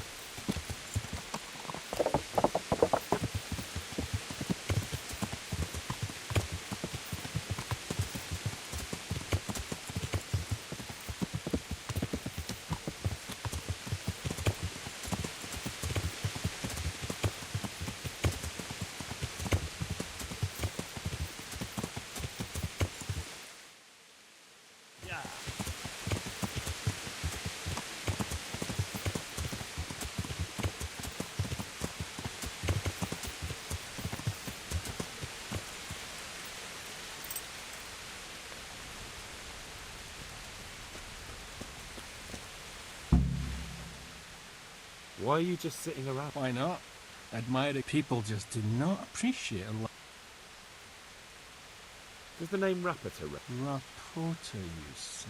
Why are you just sitting around? Why not? Admiring people just do not appreciate a lot. Does the name Rapporteur... Rapporteur, you say?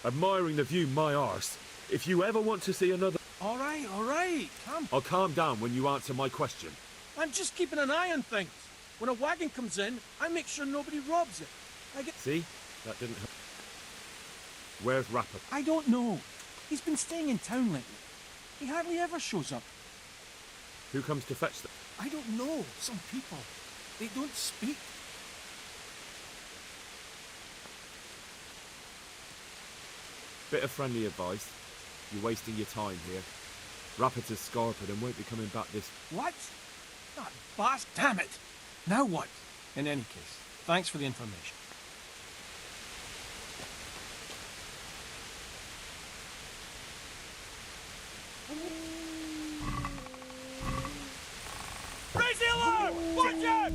Admiring the view, my arse. If you ever want to see another... All right, calm. I'll calm down when you answer my question. I'm just keeping an eye on things. When a wagon comes in, I make sure nobody robs it. See? That didn't help. Where's Rapper? I don't know. He's been staying in town lately. He hardly ever shows up. Who comes to fetch them? I don't know. Some people. They don't speak. Bit of friendly advice. You're wasting your time here. Rapporteur's scarpered and won't be coming back this... What? That bastard. Damn it! Now what? In any case, thanks for the information. Raise the alarm! Watch out!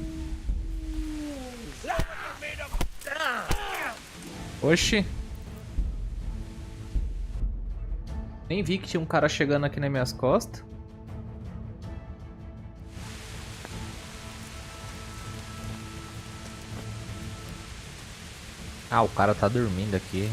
Oxi. Nem vi que tinha um cara chegando aqui nas minhas costas. Ah, o cara tá dormindo aqui.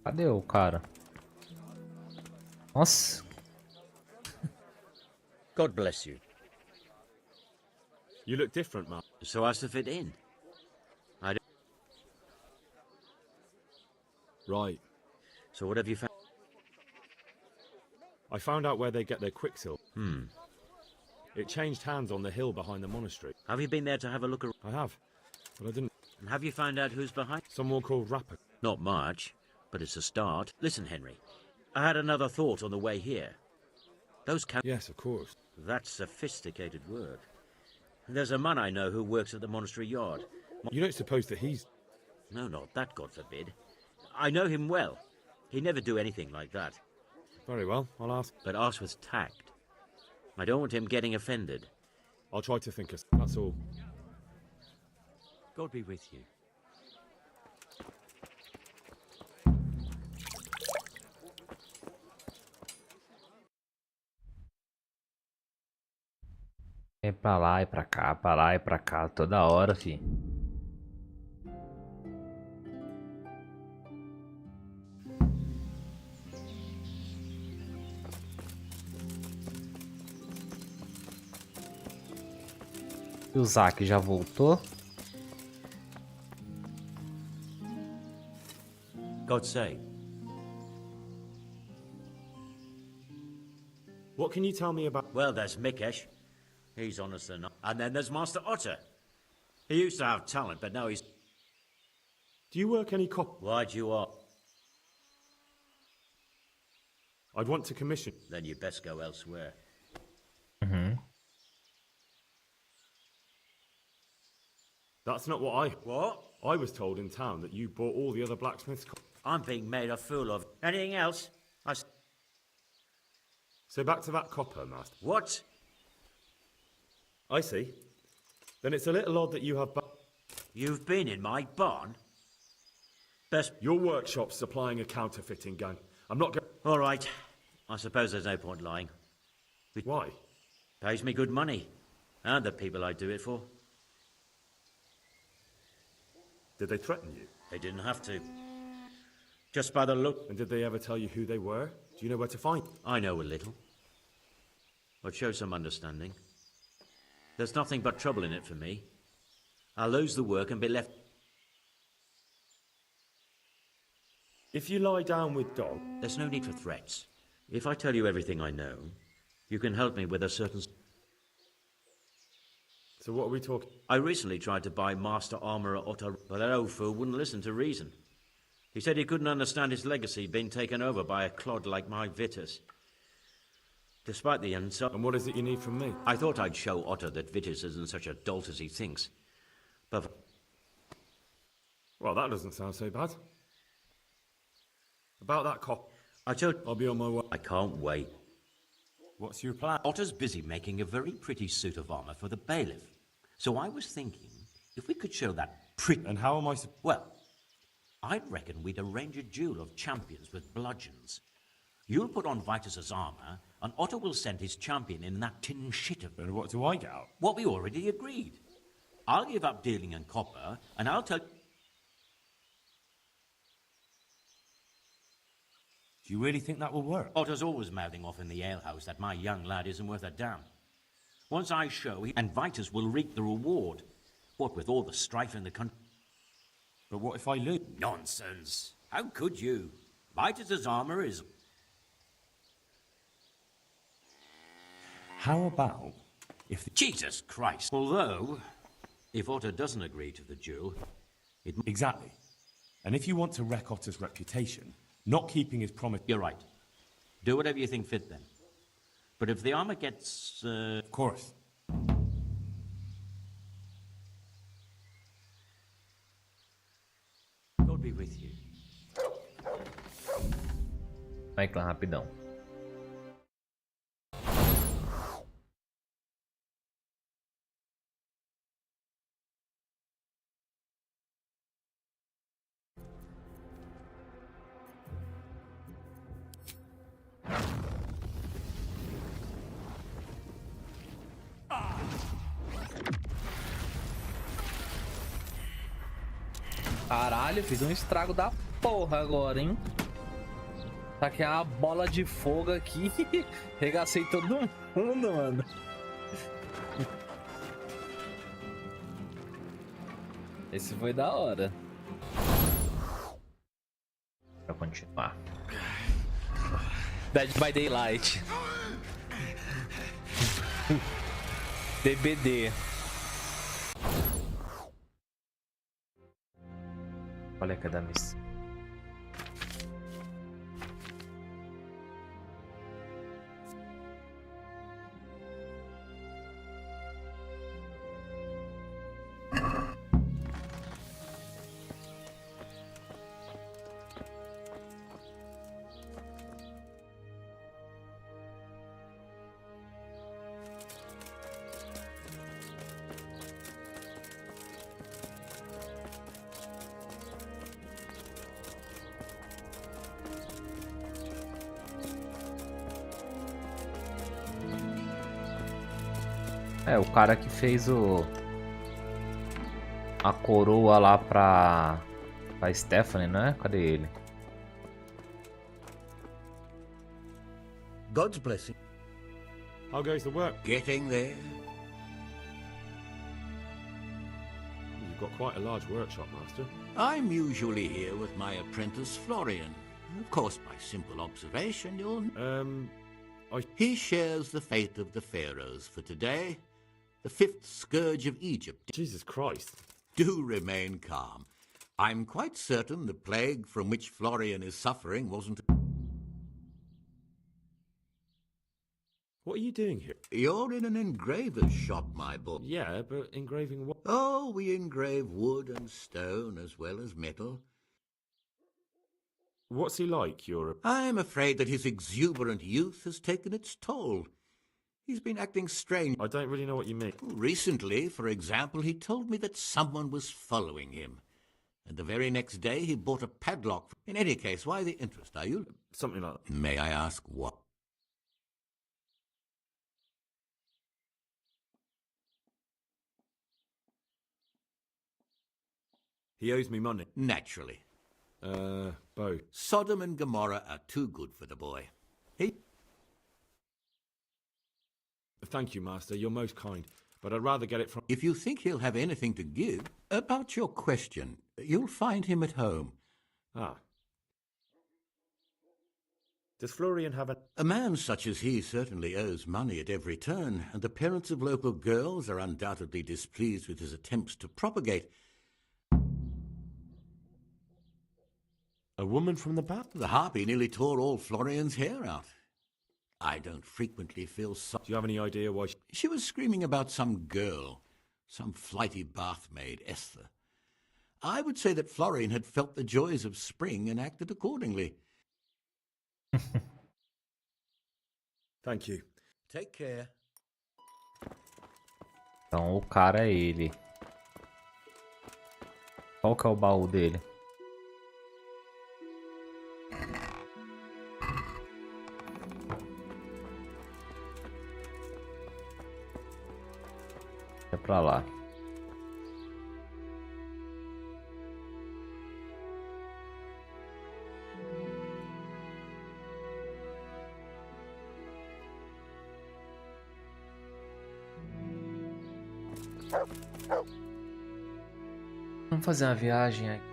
Cadê o cara? Nossa. God bless you. You look different, man. So as to fit in. I don't... Right. So what have you found? I found out where they get their quicksilver. Hmm. It changed hands on the hill behind the monastery. Have you been there to have a look around? I have, but I didn't... And have you found out who's behind? Someone called Rapper. Not much, but it's a start. Listen, Henry, I had another thought on the way here. Those Yes, of course. That's sophisticated work. There's a man I know who works at the monastery yard. You don't suppose that he's... No, not that, God forbid. I know him well. He'd never do anything like that. Very well, I'll ask. But ask with tact. I don't want him getting offended. I'll try to think of... That's all. God be with you. É pra lá e pra cá, pra lá e pra cá, toda hora, fi. E o Zack já voltou? God save. What can you tell me about... Well, there's Mikesh. He's honest enough. And then there's Master Otter. He used to have talent, but now he's... Do you work any cop... Why'd you are? I'd want to commission... Then you'd best go elsewhere. That's not what I... What? I was told in town that you bought all the other blacksmiths... I'm being made a fool of. Anything else? So back to that copper, Master. What? I see. Then it's a little odd that you have... You've been in my barn? Best... Your workshop's supplying a counterfeiting gang. I'm not going... All right. I suppose there's no point lying. Why? Pays me good money. And the people I do it for. Did they threaten you? They didn't have to. Just by the look. And did they ever tell you who they were? Do you know where to find them? I know a little. But show some understanding. There's nothing but trouble in it for me. I'll lose the work and be left... If you lie down with Dog... There's no need for threats. If I tell you everything I know, you can help me with a certain... So what are we talking... I recently tried to buy Master Armourer Otto, but that old fool wouldn't listen to reason. He said he couldn't understand his legacy being taken over by a clod like my Vitus. Despite the insult... And what is it you need from me? I thought I'd show Otto that Vitus isn't such a dolt as he thinks. But... Well, that doesn't sound so bad. About that cop... I'll be on my way. I can't wait. What's your plan? Otto's busy making a very pretty suit of armour for the bailiff. So I was thinking, if we could show that pretty... And how am I... Well, I'd reckon we'd arrange a duel of champions with bludgeons. You'll put on Vitus's armour, and Otto will send his champion in that tin shit of... And what do I get out? What we already agreed. I'll give up dealing in copper, and I'll tell... Do you really think that will work? Otto's always mouthing off in the alehouse that my young lad isn't worth a damn. Once I show, and Vitus will reap the reward. What with all the strife in the country... But what if I lose? Nonsense. How could you? Vitus's armour is... How about if... Jesus Christ. Although, if Otto doesn't agree to the duel, it... Exactly. And if you want to wreck Otto's reputation, not keeping his promise... You're right. Do whatever you think fit then. But if the armour gets... Of course. God be with you. Vai, clã, rapidão. Caralho, fiz um estrago da porra agora, hein? Taquei uma bola de fogo aqui. Regacei todo mundo, mano. Esse foi da hora. Pra continuar. Dead by Daylight. DBD. Olha cada missão. É, o cara que fez a coroa lá pra Stephanie, não é? Cadê ele? God's blessing. How goes the work? Getting there. You've got quite a large workshop, Master. I'm usually here with my apprentice, Florian. Of course, by simple observation, you'll... He shares the fate of the pharaohs for today, the fifth scourge of Egypt. Jesus Christ. Do remain calm. I'm quite certain the plague from which Florian is suffering wasn't... What are you doing here? You're in an engraver's shop, my boy. Yeah, but engraving what? Oh, we engrave wood and stone as well as metal. What's he like, Europe? I'm afraid that his exuberant youth has taken its toll. He's been acting strange. I don't really know what you mean. Recently, for example, he told me that someone was following him. And the very next day, he bought a padlock. In any case, why the interest, are you? Something like that. May I ask what? He owes me money. Naturally. Bo. Sodom and Gomorrah are too good for the boy. Thank you, Master. You're most kind. But I'd rather get it from... If you think he'll have anything to give, about your question, you'll find him at home. Ah. Does Florian have a... A man such as he certainly owes money at every turn, and the parents of local girls are undoubtedly displeased with his attempts to propagate... A woman from the back? The harpy nearly tore all Florian's hair out. I don't frequently feel so... Do you have any idea why She was screaming about some girl, some flighty bath maid, Esther. I would say that Florian had felt the joys of spring and acted accordingly. Thank you. Take care. Então o cara é ele. Qual que é o baú dele? É pra lá. Vamos fazer uma viagem aqui.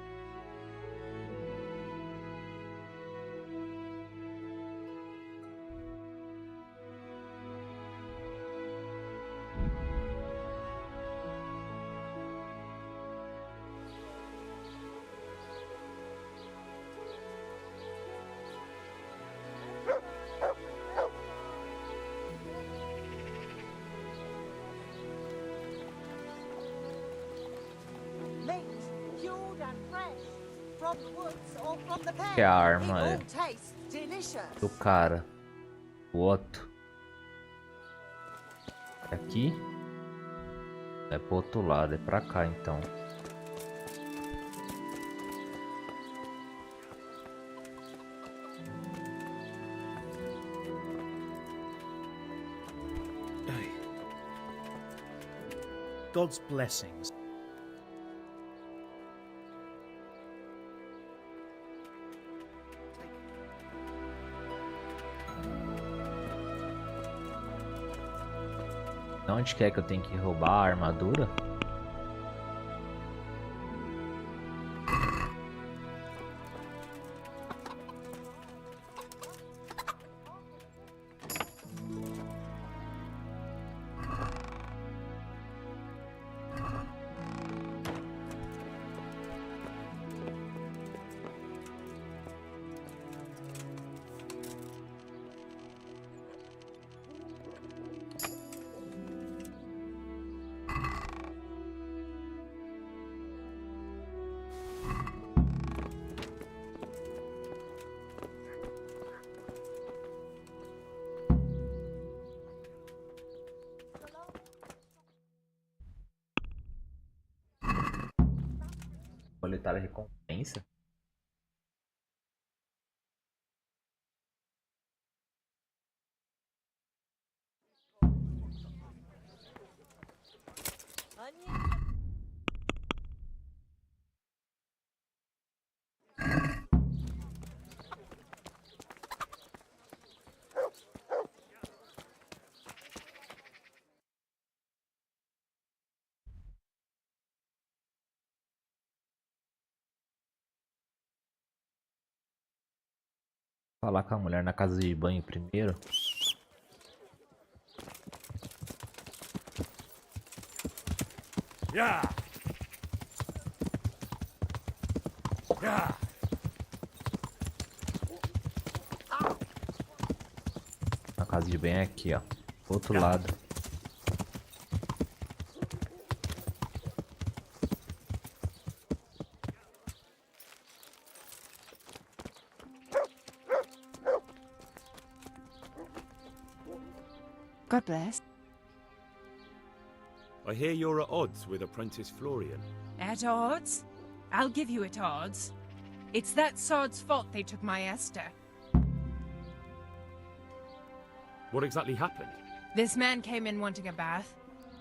Que é a arma do cara. O outro. Aqui. É pro outro lado. É pra cá então. God's blessings. Onde quer que eu tenho que roubar a armadura? Coletar a recompensa? Falar com a mulher na casa de banho primeiro. Yeah. Yeah. A casa de banho é aqui, ó. Do outro lado. God bless. I hear you're at odds with apprentice Florian. At odds? I'll give you at odds. It's that sod's fault they took my Esther. What exactly happened? This man came in wanting a bath,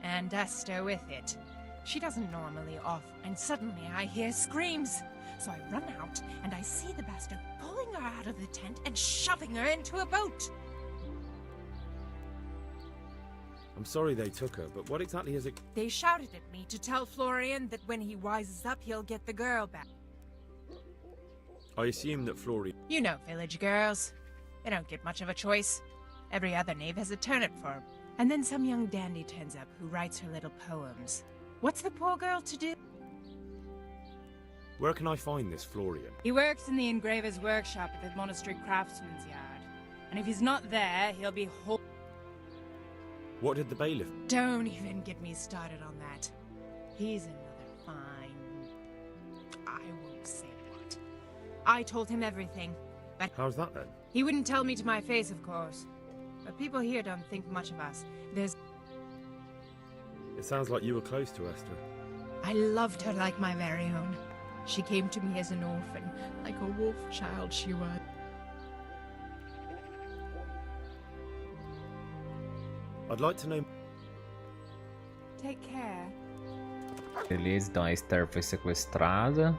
and Esther with it. She doesn't normally off, and suddenly I hear screams. So I run out, and I see the bastard pulling her out of the tent and shoving her into a boat. I'm sorry they took her, but what exactly is it? They shouted at me to tell Florian that when he wises up, he'll get the girl back. I assume that Florian... You know village girls. They don't get much of a choice. Every other knave has a turnip for 'em. And then some young dandy turns up who writes her little poems. What's the poor girl to do? Where can I find this Florian? He works in the engraver's workshop at the monastery craftsman's yard. And if he's not there, he'll be What did the bailiff... Don't even get me started on that. He's another fine... I won't say what. I told him everything, but... How's that then? He wouldn't tell me to my face, of course. But people here don't think much of us. There's... It sounds like you were close to Esther. I loved her like my very own. She came to me as an orphan, like a wolf child she was. I'd like to know... Take care. Beleza, então a Esther foi sequestrada.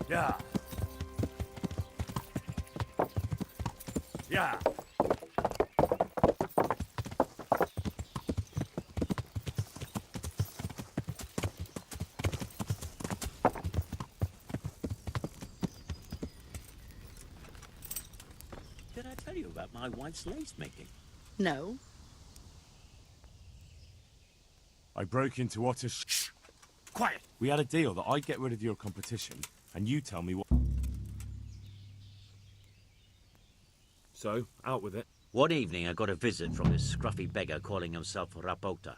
Yeah. Yeah. Did I tell you about my wife's lace making? No. I broke into Otter's... Shh! Quiet! We had a deal that I'd get rid of your competition, and you tell me what... So, out with it. One evening I got a visit from this scruffy beggar calling himself Rapota.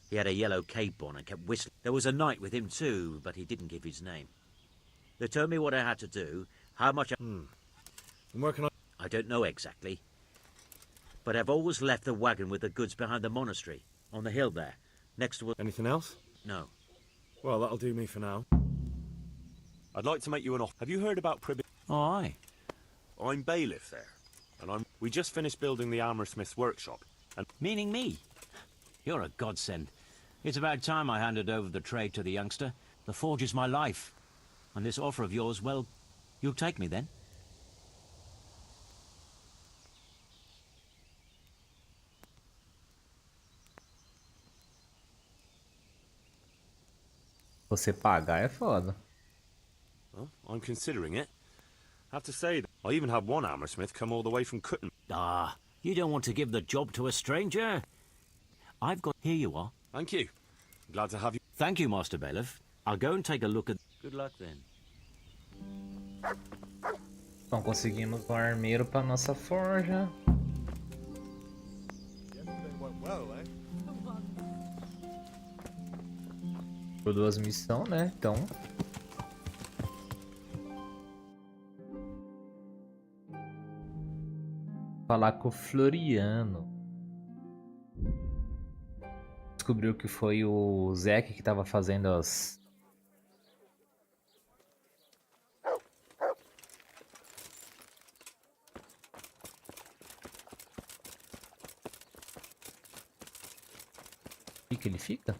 He had a yellow cape on and kept whistling. There was a knight with him too, but he didn't give his name. They told me what I had to do, how much And where can I don't know exactly. But I've always left the wagon with the goods behind the monastery, on the hill there, next to... Anything else? No. Well, that'll do me for now. I'd like to make you an offer. Have you heard about Pribby? Oh, aye. I'm bailiff there, and we just finished building the armorsmith's workshop, and... Meaning me? You're a godsend. It's about time I handed over the trade to the youngster. The forge is my life. And this offer of yours, well, you'll take me then? Você pagar é foda. Well, I'm considering it. I have to say, I even had one armorsmith come all the way from Cutton. Ah, you don't want to give the job to a stranger. I've got... Here you are. Thank you. Glad to have you. Thank you, Master Bailiff. I'll go and take a look at... Good luck then. Então conseguimos um armeiro para nossa forja. Por duas missões, né? Então. Falar com o Floriano. Descobriu que foi o Zack que tava fazendo as... E que ele fica?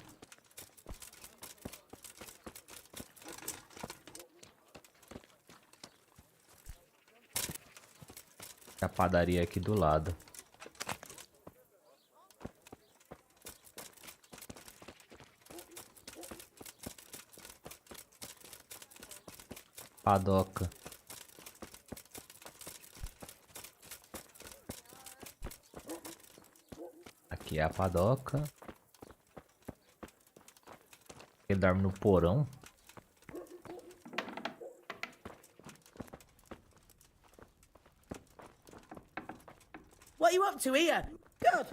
A padaria aqui do lado. Padoca. Aqui é a padoca. Ele dorme no porão. What are you up to here? God!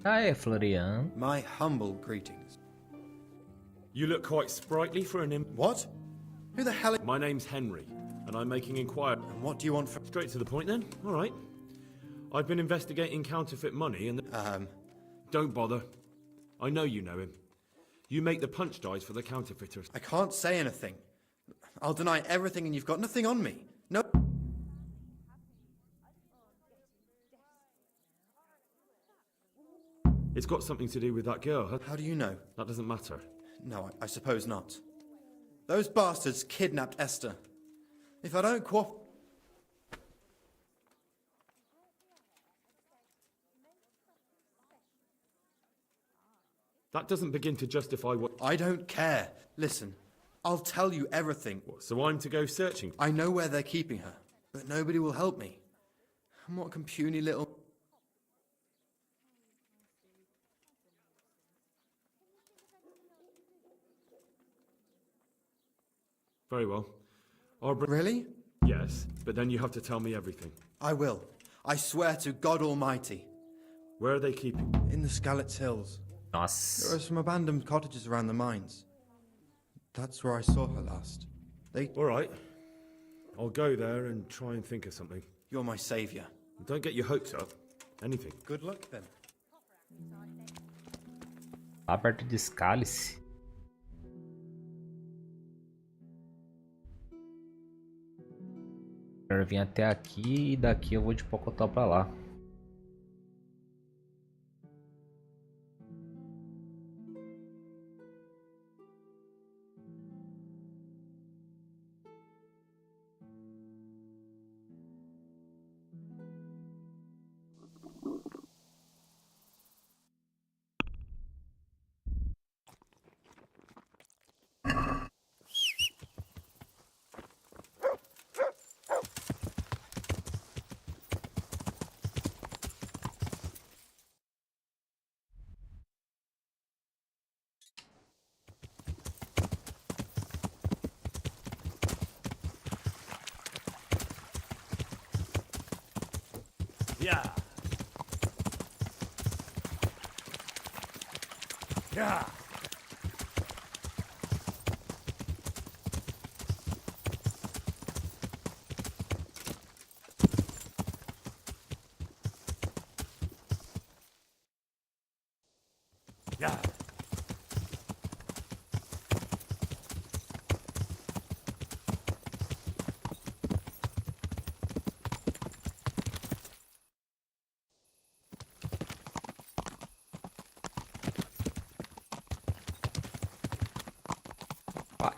Hi, Florian. My humble greetings. You look quite sprightly for an What? Who the hell? My name's Henry, and I'm making inquiry. And what do you want from? Straight to the point then. All right. I've been investigating counterfeit money and... Don't bother. I know you know him. You make the punch dies for the counterfeiters. I can't say anything. I'll deny everything and you've got nothing on me. No. It's got something to do with that girl, huh? How do you know? That doesn't matter. No, I suppose not. Those bastards kidnapped Esther. If I don't cooperate... That doesn't begin to justify what... I don't care. Listen, I'll tell you everything. What, so I'm to go searching? I know where they're keeping her, but nobody will help me. And what can puny little... Very well. I'll bring... Really? Yes, but then you have to tell me everything. I will. I swear to God Almighty. Where are they keeping? In the Skalitz Hills. Nossa. There are some abandoned cottages around the mines. That's where I saw her last. All right. I'll go there and try and think of something. You're my saviour. Don't get your hopes up. Anything. Good luck then. Lá perto de Skalitz. Eu vim até aqui e daqui eu vou de Pocotó pra lá. Yeah. Yeah. Yeah.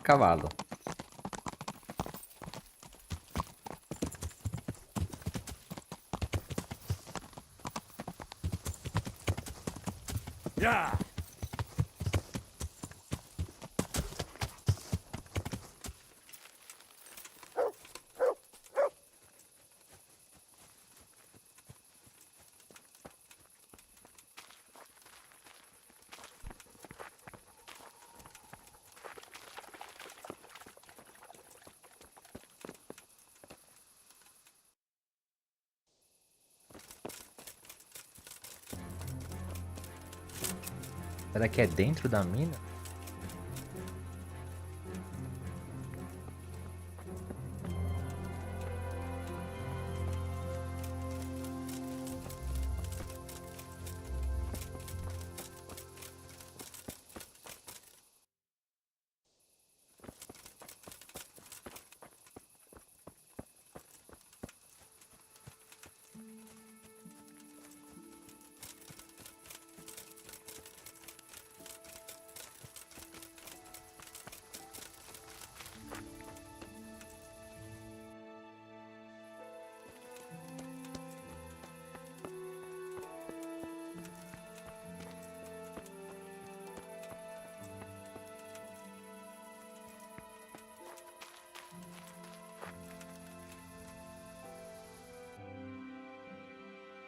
Cavalo. Yeah. Será que é dentro da mina?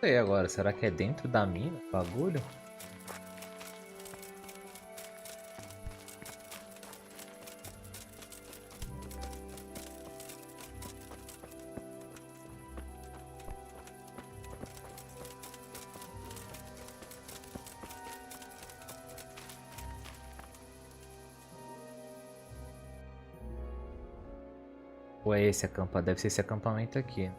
Sei agora, será que é dentro da mina o bagulho? Ou é esse acampamento? Deve ser esse acampamento aqui.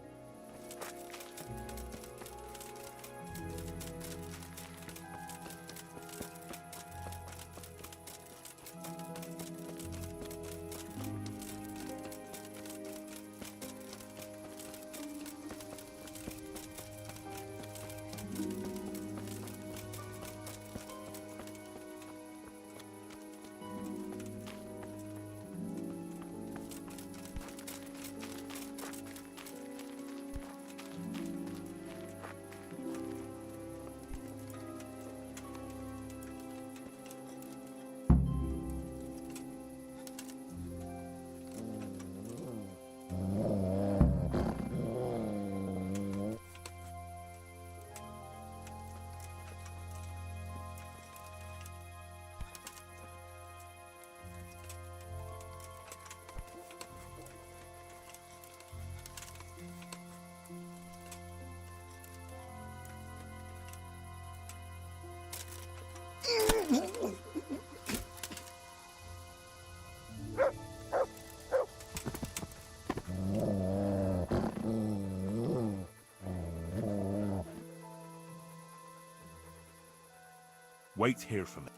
Wait here for me.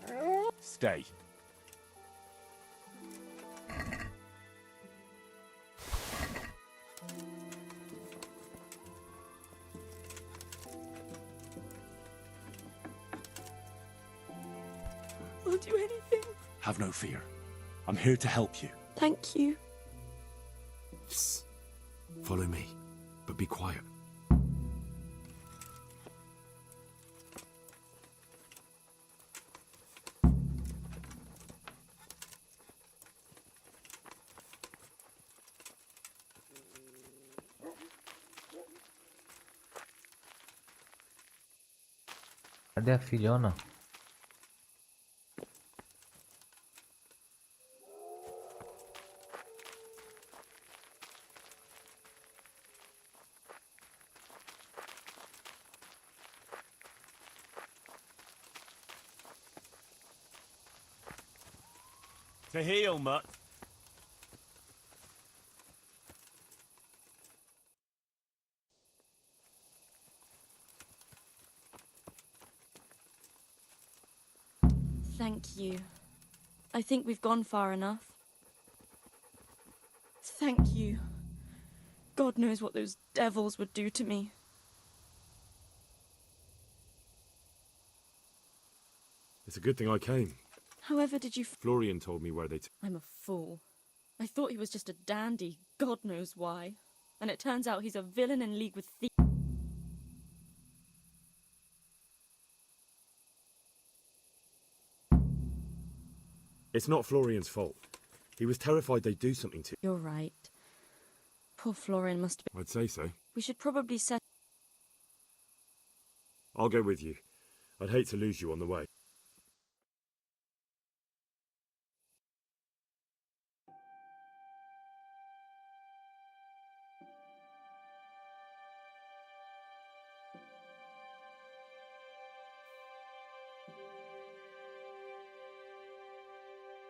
Stay. I'll do anything. Have no fear. I'm here to help you. Thank you. Psst. Follow me, but be quiet. Cadê a filhona? To heal, mutt. Thank you. I think we've gone far enough. Thank you. God knows what those devils would do to me. It's a good thing I came. However did you... Florian told me where they... I'm a fool. I thought he was just a dandy, God knows why. And it turns out he's a villain in league with thieves. It's not Florian's fault. He was terrified they'd do something to... You're right. Poor Florian must be... I'd say so. We should probably set... I'll go with you. I'd hate to lose you on the way.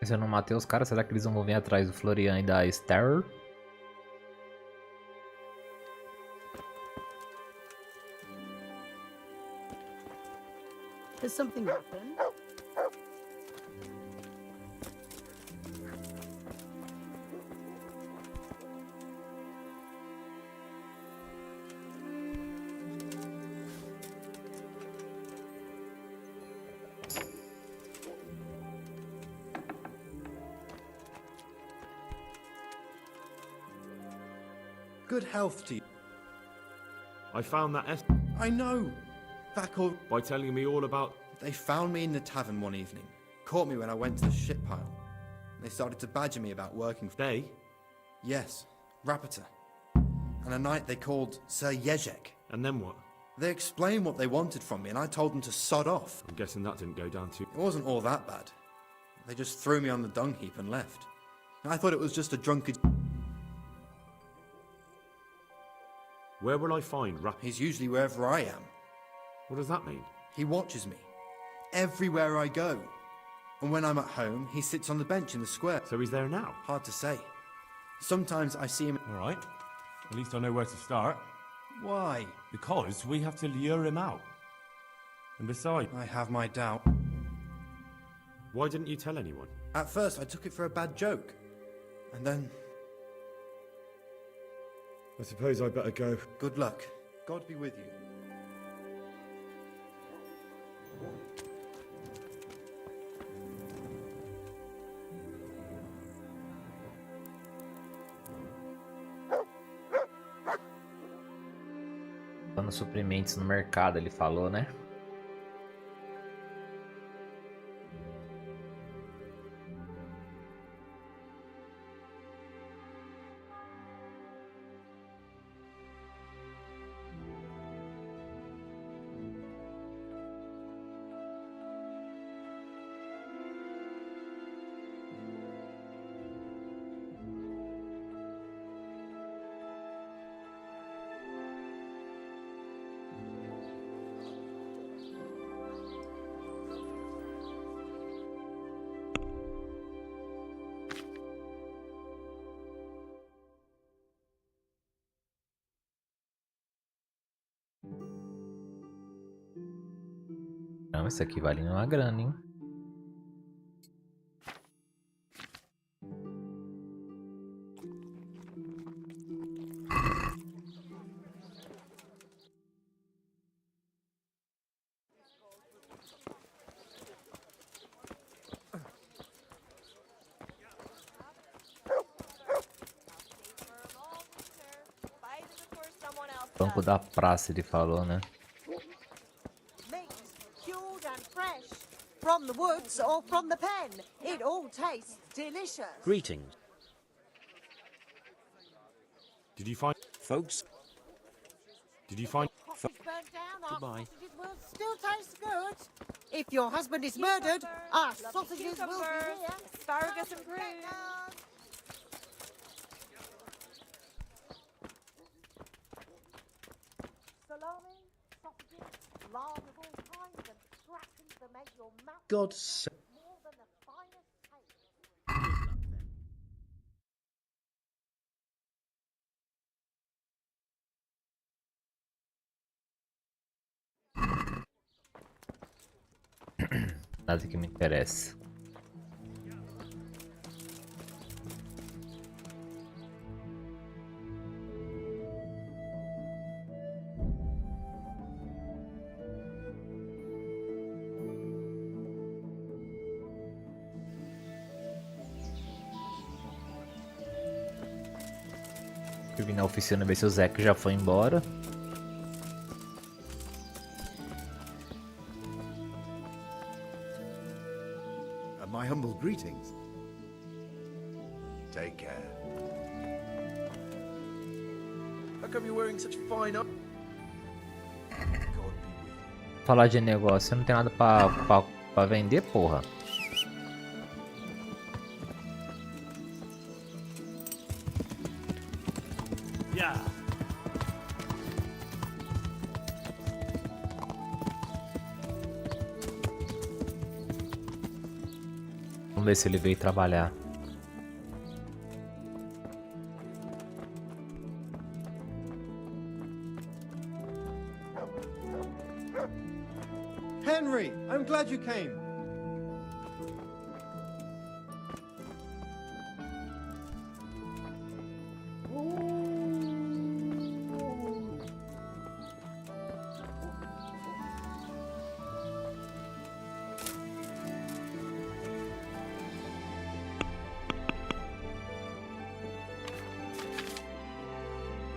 Se eu não matei os caras, será que eles vão vir atrás do Florian e da Star? Has something happened? Good health to you. I found that I know. Back all... by telling me all about... They found me in the tavern one evening. Caught me when I went to the ship pile. They started to badger me about working for... They? Yes. Rapita. And a night they called Sir Jezek. And then what? They explained what they wanted from me and I told them to sod off. I'm guessing that didn't go down too... It wasn't all that bad. They just threw me on the dung heap and left. I thought it was just a drunkard... Where will I find Rap? He's usually wherever I am. What does that mean? He watches me. Everywhere I go. And when I'm at home, he sits on the bench in the square. So he's there now? Hard to say. Sometimes I see him... All right. At least I know where to start. Why? Because we have to lure him out. And besides... I have my doubt. Why didn't you tell anyone? At first, I took it for a bad joke. And then... I suppose I better go. Good luck. God be with you. Dando suprimentos no mercado, ele falou, né? Não, isso aqui vale uma grana, hein? Banco da praça, ele falou, né? From the woods or from the pen, it all tastes delicious. Greetings. Did you find... Folks? Did you find... Coffee's burnt down, our Goodbye. sausages will still taste good. If your husband is murdered, our sausages will be here. Asparagus and prunes. Salami, sausages, lard of all kinds, and scratchings that make your mouth God save... more than the finest cake. Nada que me interessa. Eu vim na oficina ver se o Zeke já foi embora. My humble greetings. Take care. How come you're wearing such fine up? Falar de negócio, não tem nada pra vender, porra. Yeah. Vamos ver se ele veio trabalhar. Henry, I'm glad you came.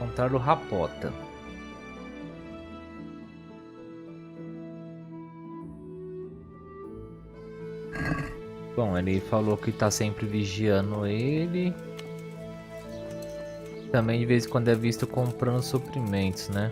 Encontrar o Rapota. Bom, ele falou que tá sempre vigiando ele. Também de vez em quando é visto comprando suprimentos, né?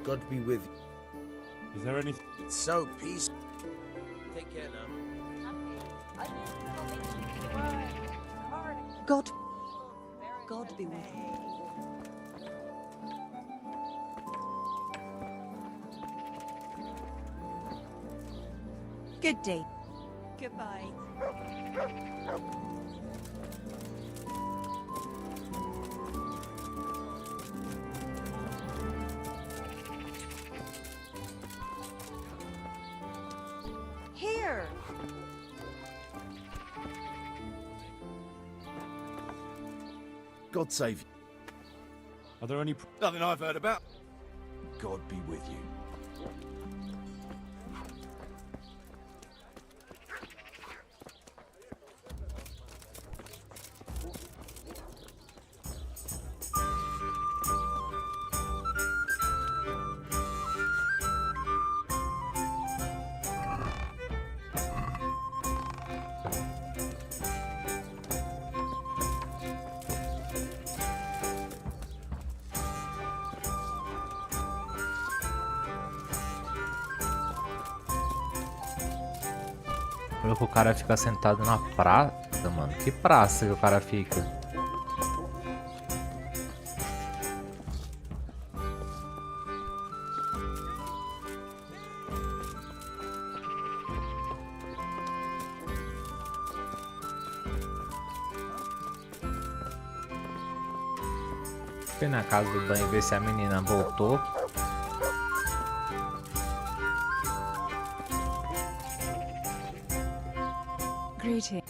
God be with you. Is there anything? It's so peaceful. Take care now. God be with you. Good day. Goodbye. Here. God save you. Are there any... Nothing I've heard about. God be with you. Olha que o cara fica sentado na praça, mano. Que praça que o cara fica? Fui na casa do banho ver se a menina voltou. Greeting.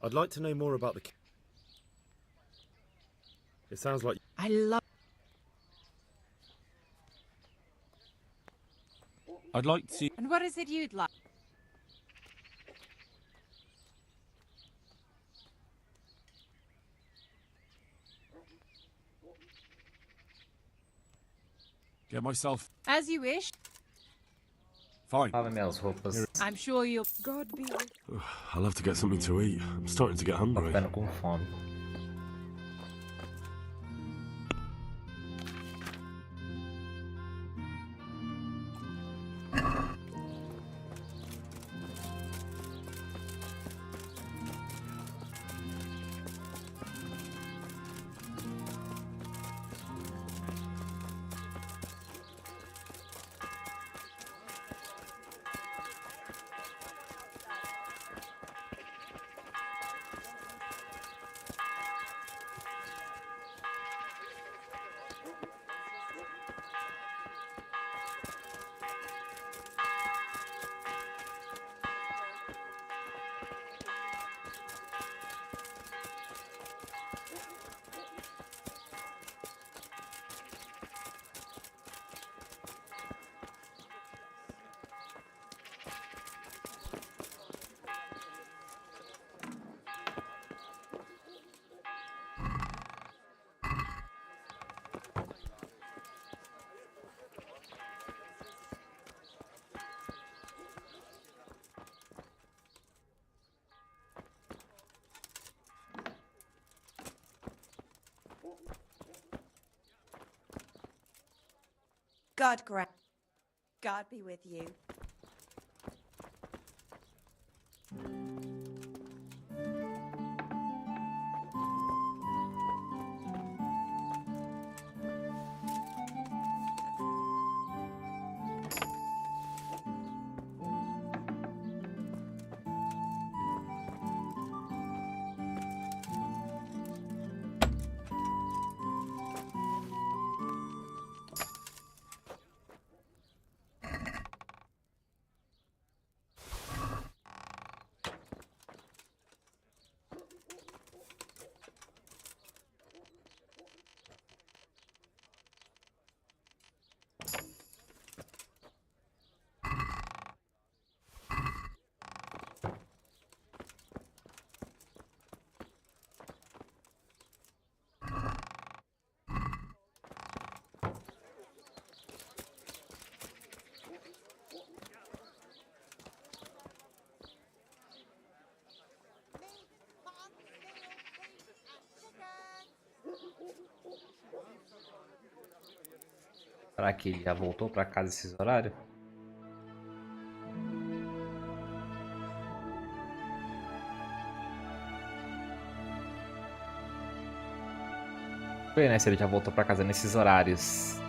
I'd like to know more about the... It sounds like... I love... I'd like to... And what is it you'd like? Get myself... As you wish. Fine. Lava minhas roupas. I'm sure you'll... God be with you. I'll have to get something to eat. I'm starting to get hungry. Tô ficando com fome. God grant. God be with you. Será que ele já voltou pra casa esses horários? Ver, né, se ele já voltou pra casa nesses horários.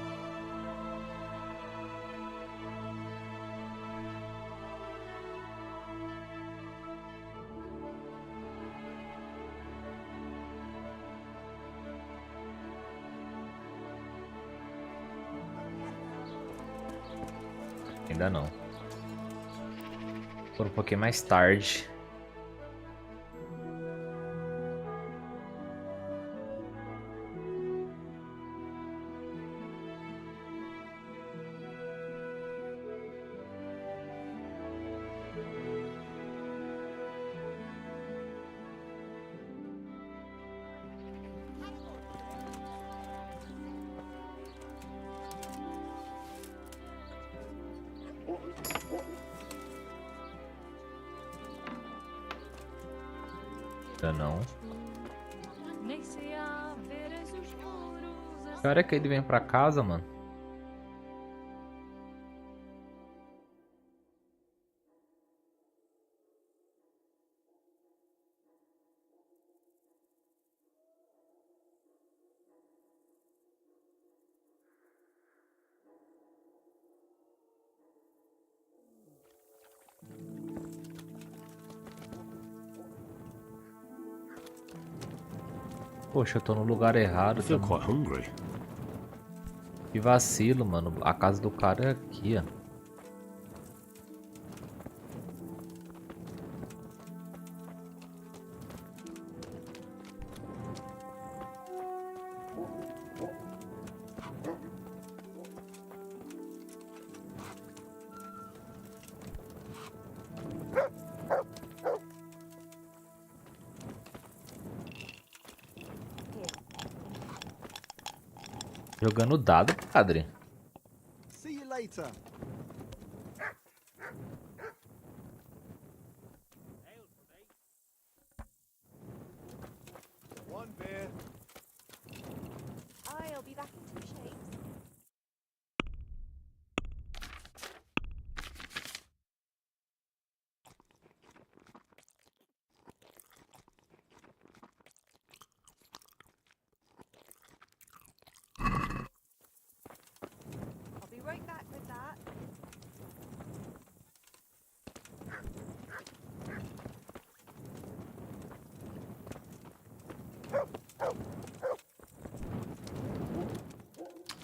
Ainda não. Por um pouquinho mais tarde. Ainda não. Que hora é que ele vem pra casa, mano? Poxa, eu tô no lugar errado. feel quite hungry. Que vacilo, mano. A casa do cara é aqui, ó. Jogando dado, padre. See you later. One beer. I'll be back in 2 shakes. I'll be right back with that.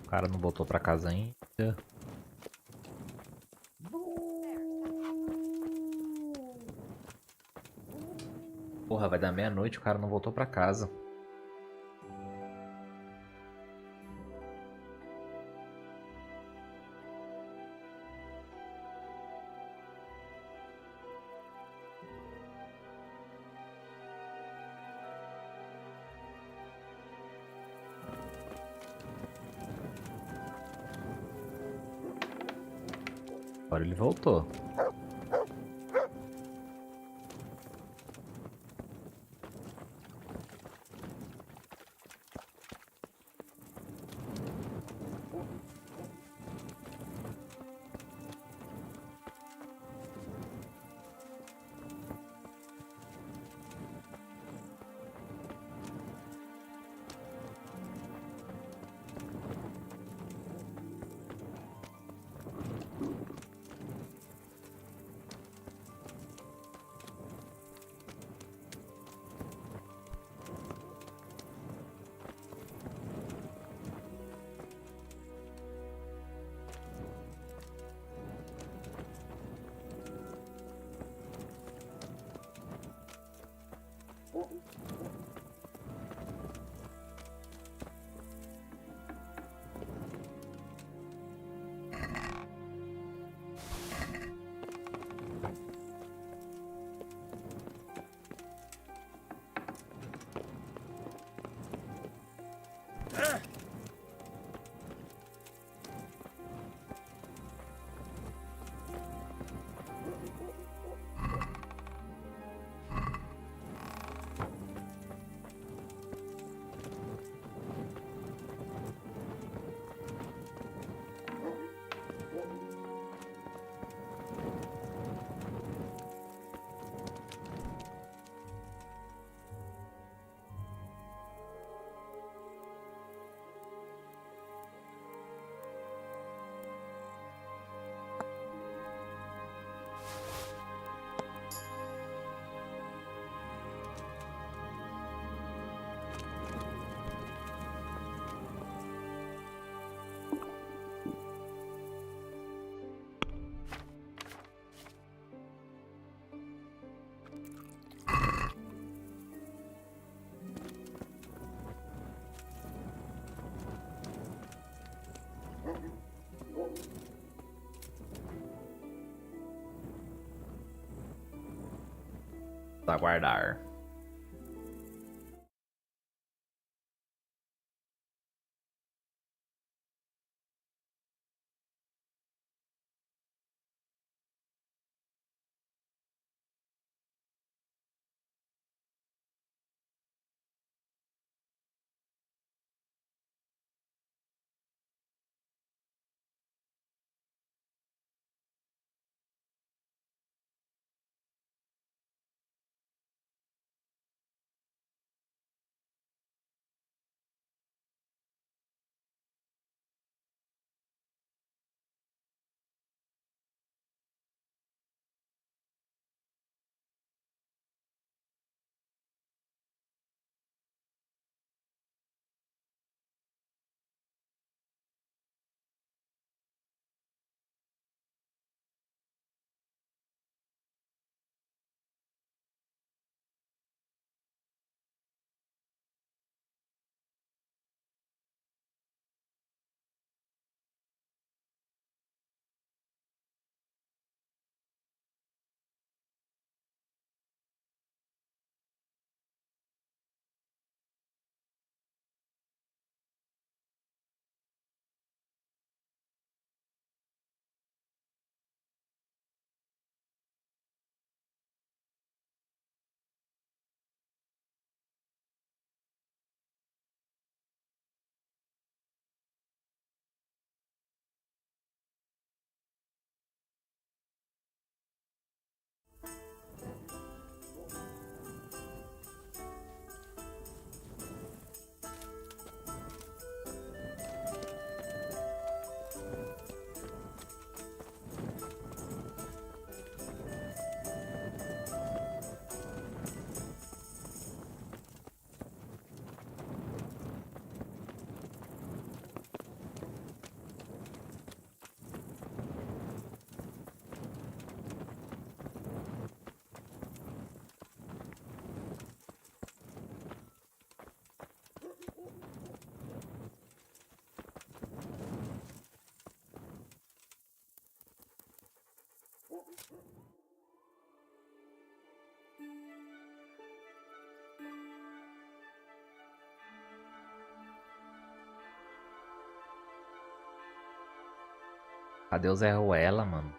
O cara não voltou pra casa ainda. Porra, vai dar meia-noite, o cara não voltou pra casa. Agora ele voltou. Aguardar. Cadê o Zé Ruela, mano?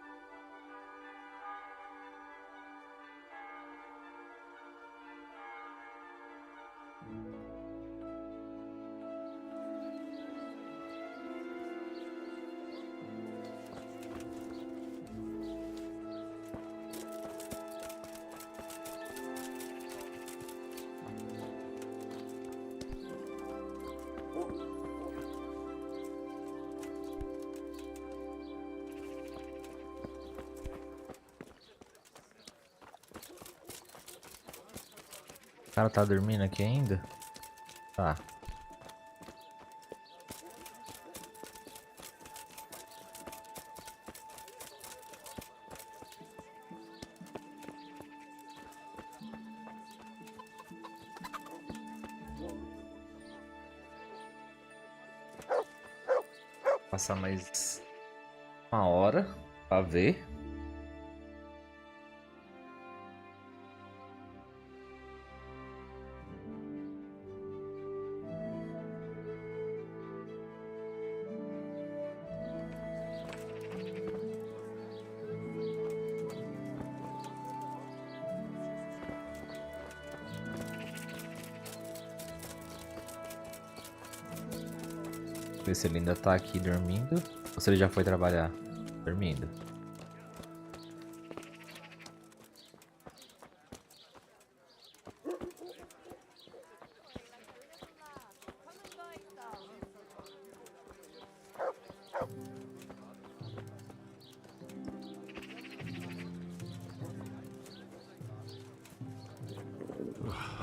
O cara tá dormindo aqui ainda? Tá. Passar mais uma hora pra ver. Ver se ele ainda tá aqui dormindo ou se ele já foi trabalhar. Dormindo.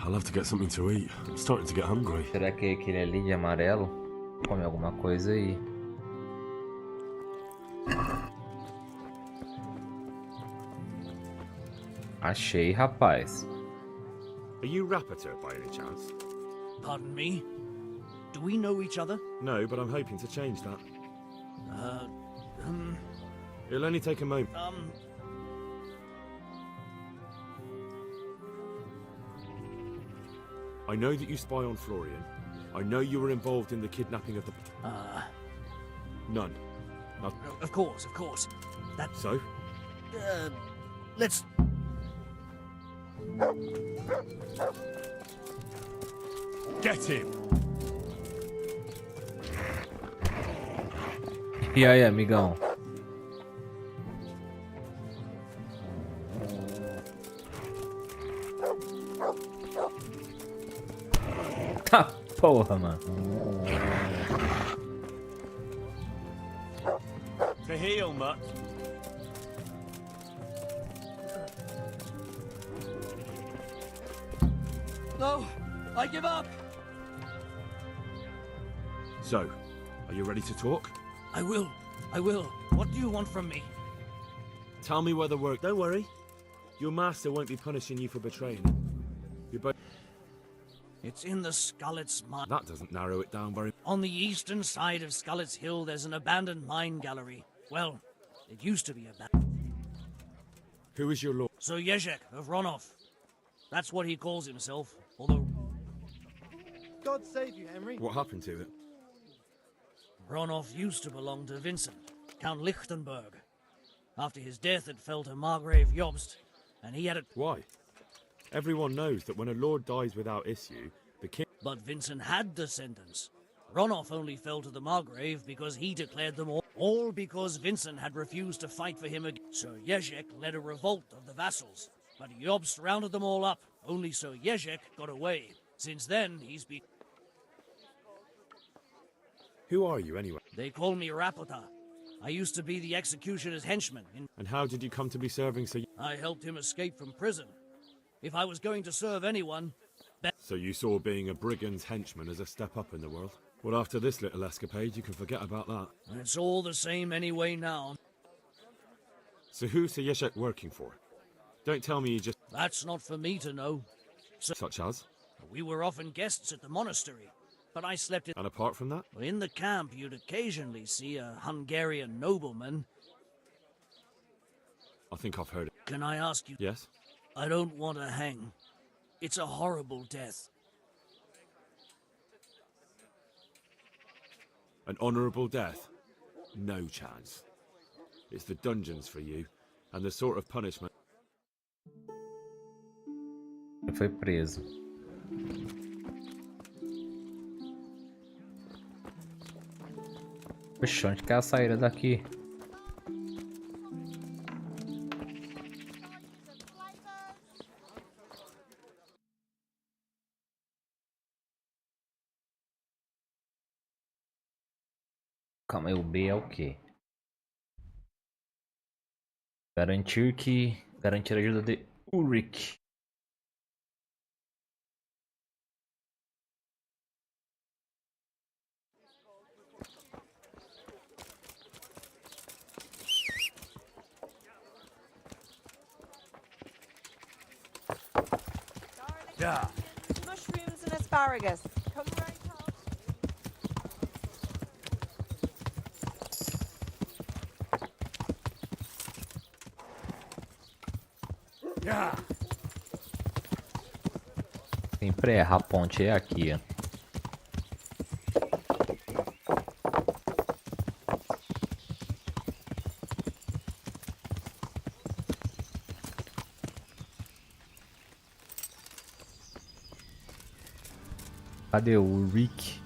I'll have to get something to eat. I'm starting to get hungry. Será que aquele ali de amarelo come alguma coisa aí? Achei, rapaz. Are you Rapiter by any chance? Pardon me? Do we know each other? No, but I'm hoping to change that. Uh, It'll only take a moment. I know that you spy on Florian. I know you were involved in the kidnapping of the... None. Not... Of course. That... So? Let's... Get him! E aí, amigão? Tá porra, mano. To heal, mutt. No, I give up. So, are you ready to talk? I will. What do you want from me? Tell me where the work... Don't worry. Your master won't be punishing you for betraying him. You're both... It's in the Skullet's mine. That doesn't narrow it down very... On the eastern side of Skullet's Hill, there's an abandoned mine gallery. Well, it used to be abandoned. Who is your lord? Sir Yezhek of Ronov. That's what he calls himself, although... God save you, Henry. What happened to it? Ronov used to belong to Vincent, Count Lichtenberg. After his death, it fell to Margrave Jobst, and he had it... Why? Everyone knows that when a lord dies without issue, the king... But Vincent had descendants. Ronov only fell to the Margrave because he declared them all because Vincent had refused to fight for him again. Sir Yezhek led a revolt of the vassals, but Jobst rounded them all up. Only Sir Yezhek got away. Since then, he's been... Who are you, anyway? They call me Rapota. I used to be the executioner's henchman. And how did you come to be serving Sir... I helped him escape from prison. If I was going to serve anyone... So you saw being a brigand's henchman as a step up in the world? Well, after this little escapade, you can forget about that. It's all the same anyway now. So who's Sir Yezhek working for? Don't tell me you just... That's not for me to know. Such as? We were often guests at the monastery, but I slept in... And apart from that? In the camp, you'd occasionally see a Hungarian nobleman. I think I've heard it. Can I ask you... Yes? I don't want to hang. It's a horrible death. An honourable death? No chance. It's the dungeons for you, and the sort of punishment... Ele foi preso. Poxa, onde que é a saída daqui? Calma aí, o B é o quê? Garantir a ajuda de Ulrich. Yeah. Mushrooms and asparagus. Come right up. Yeah. Sempre erra, a ponte é aqui, ó. Cadê o Rick?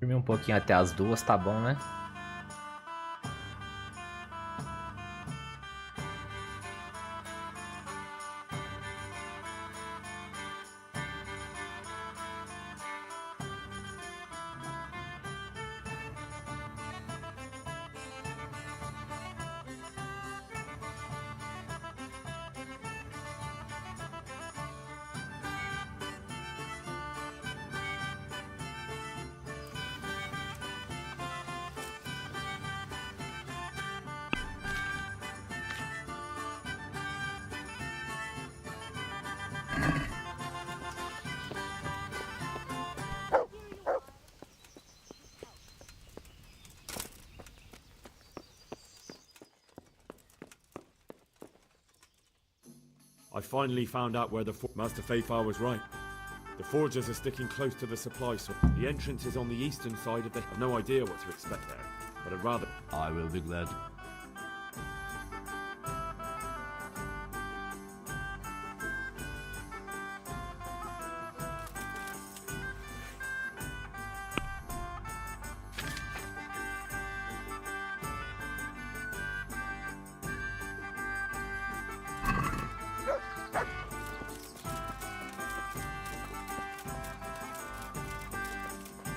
Dormir um pouquinho até as 2, tá bom, né? I finally found out where the Master Fayfar was right. The forgers are sticking close to the supply source. The entrance is on the eastern side of the... I've no idea what to expect there, but I'd rather... I will be glad.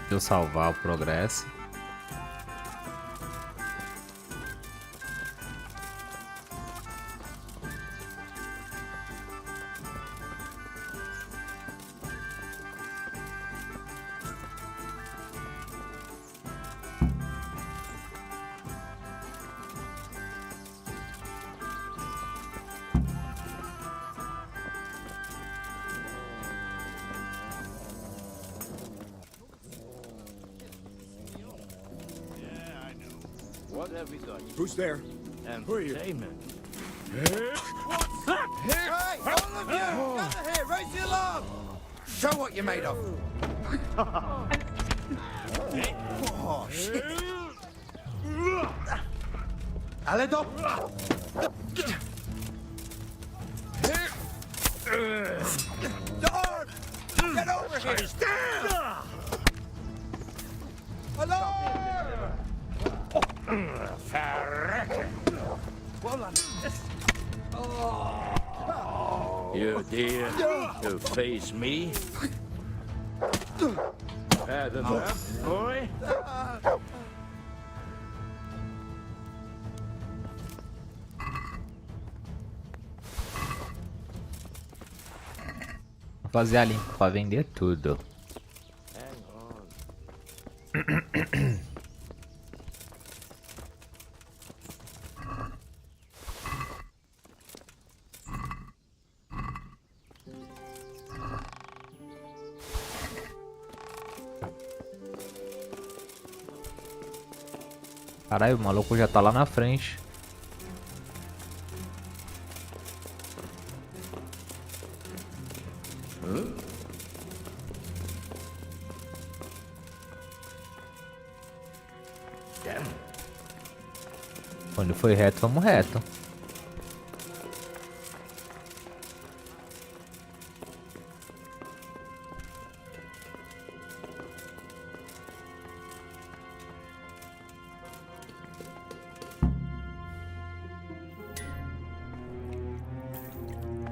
Deixa eu salvar o progresso. What have we got? Who's there? And Who are you? entertainment. Hey, all of you! Gather here! Raise the alarm! Show what you're made of! Oh, shit! Aledo! Lord! Get over here! Stand! Alarm! Well done. You dare to face me? Had enough, boy? Vou fazer a limpa pra vender tudo. Caralho, o maluco já tá lá na frente. Quando foi reto, vamos reto.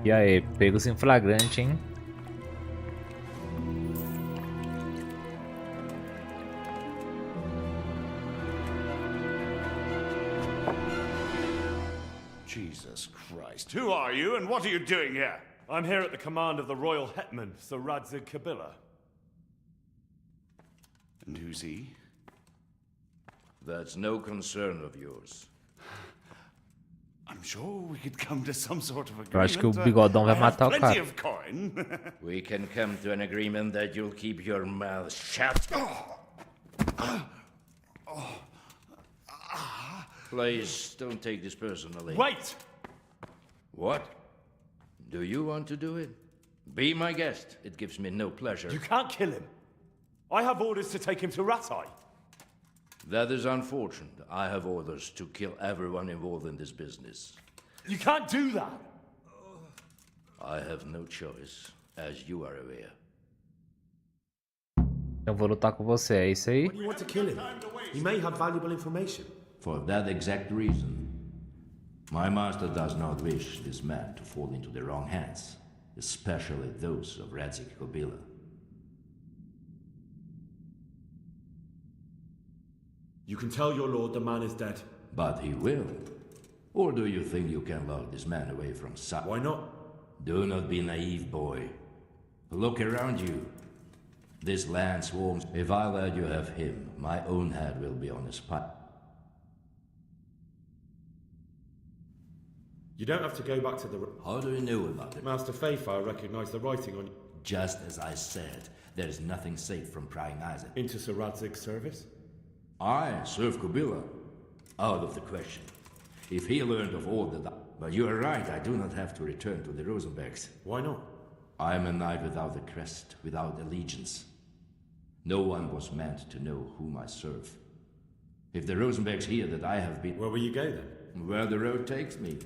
E aí, pegos em flagrante, hein? Jesus Christ. Who are you and what are you doing here? I'm here at the command of the royal hetman, Sir Radzig Kabila. And who's he? That's no concern of yours. I'm sure we could come to some sort of agreement. Eu acho que o bigodão vai matar o Plenty cara. of coin. We can come to an agreement that you'll keep your mouth shut. Please, don't take this personally. Wait! What? Do you want to do it? Be my guest. It gives me no pleasure. You can't kill him. I have orders to take him to Ratai. That is unfortunate. I have orders to kill everyone involved in this business. You can't do that. I have no choice, as you are aware. Eu vou lutar com você, é isso aí? Why do you want to kill him? He may have valuable information. For that exact reason, my master does not wish this man to fall into the wrong hands, especially those of Radzig Kabila. You can tell your lord the man is dead. But he will. Or do you think you can lock this man away from sight? Why not? Do not be naive, boy. Look around you. This land swarms. If I let you have him, my own head will be on his spike. You don't have to go back to the... How do you know about it? Master Fayfar recognized the writing on... Just as I said, there is nothing safe from prying eyes at... Into Sir Radzig's service? I serve Kabila. Out of the question. If he learned of all that... But you are right, I do not have to return to the Rosenbergs. Why not? I am a knight without a crest, without allegiance. No one was meant to know whom I serve. If the Rosenbergs hear that I have been... Where will you go then? Where the road takes me.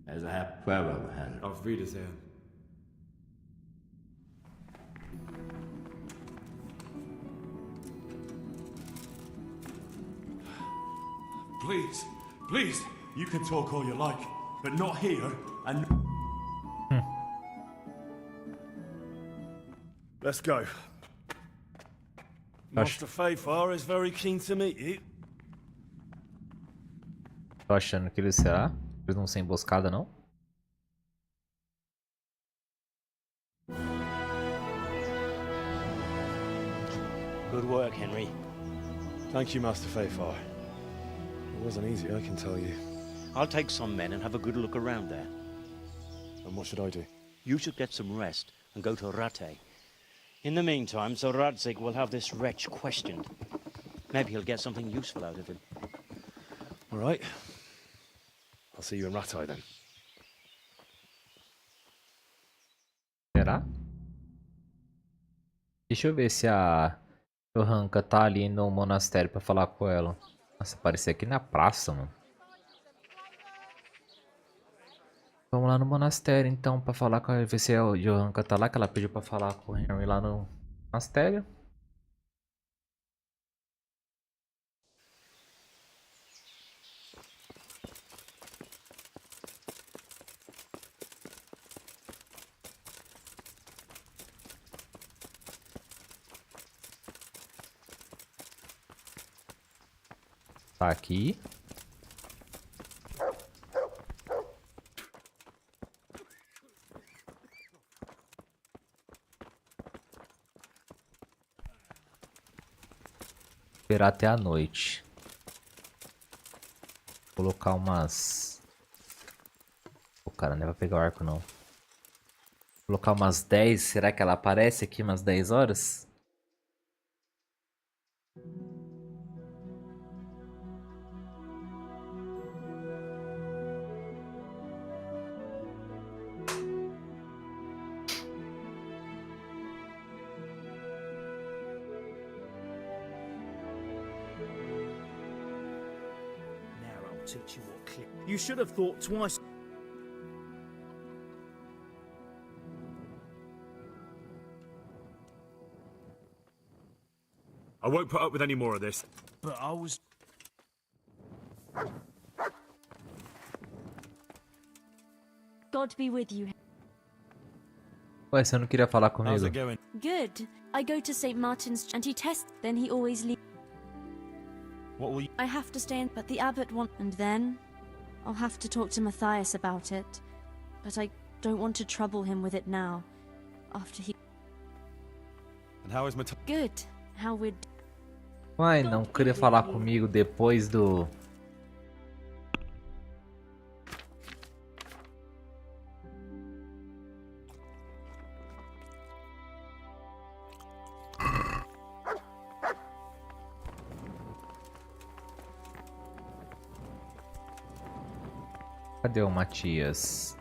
As I have... Farewell, Henry. Auf Wiedersehen. Please, please, you can talk all you like, but not here and... Let's go. Master Fayfar is very keen to meet you. Tô achando que eles será? Eles não são emboscada, não? Good work, Henry. Thank you, Master Fayfar. It wasn't easy, I can tell you. I'll take some men and have a good look around there. And what should I do? You should get some rest and go to Ratte. In the meantime, Sir Radzig will have this wretch questioned. Maybe he'll get something useful out of him. All right. I'll see you in Rattay then. Será? Deixa eu ver se a Johanka tá ali no monastério pra falar com ela. Nossa, apareceu aqui na praça, mano. Vamos lá no monastério então pra falar com ela. Ver se a Johanka tá lá, que ela pediu pra falar com o Henry lá no monastério. Tá aqui. Esperar até a noite. Colocar umas... O cara não vai pegar o arco não. Colocar umas 10. Será que ela aparece aqui umas 10 horas? Teach you what clip. You should have thought twice. I won't put up with any more of this. But I was... God be with you. Ué, você não queria falar How's comigo? it going? Good. I go to St. Martin's and he tests, then he always leaves. What will you... I have to stay in, but the abbot and then I'll have to talk to Matthias about it. But I don't want to trouble him with it now. After he... And how is Matthias? Good. How we're... Uai, não queria falar comigo depois do... Cadê o Matias?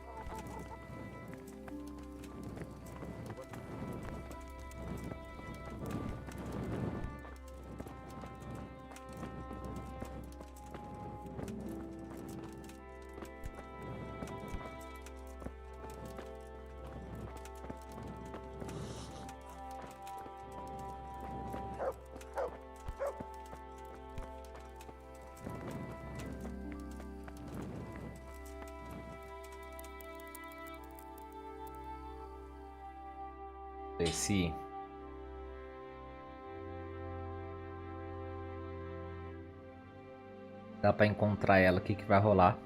Se dá pra encontrar ela, o que que vai rolar?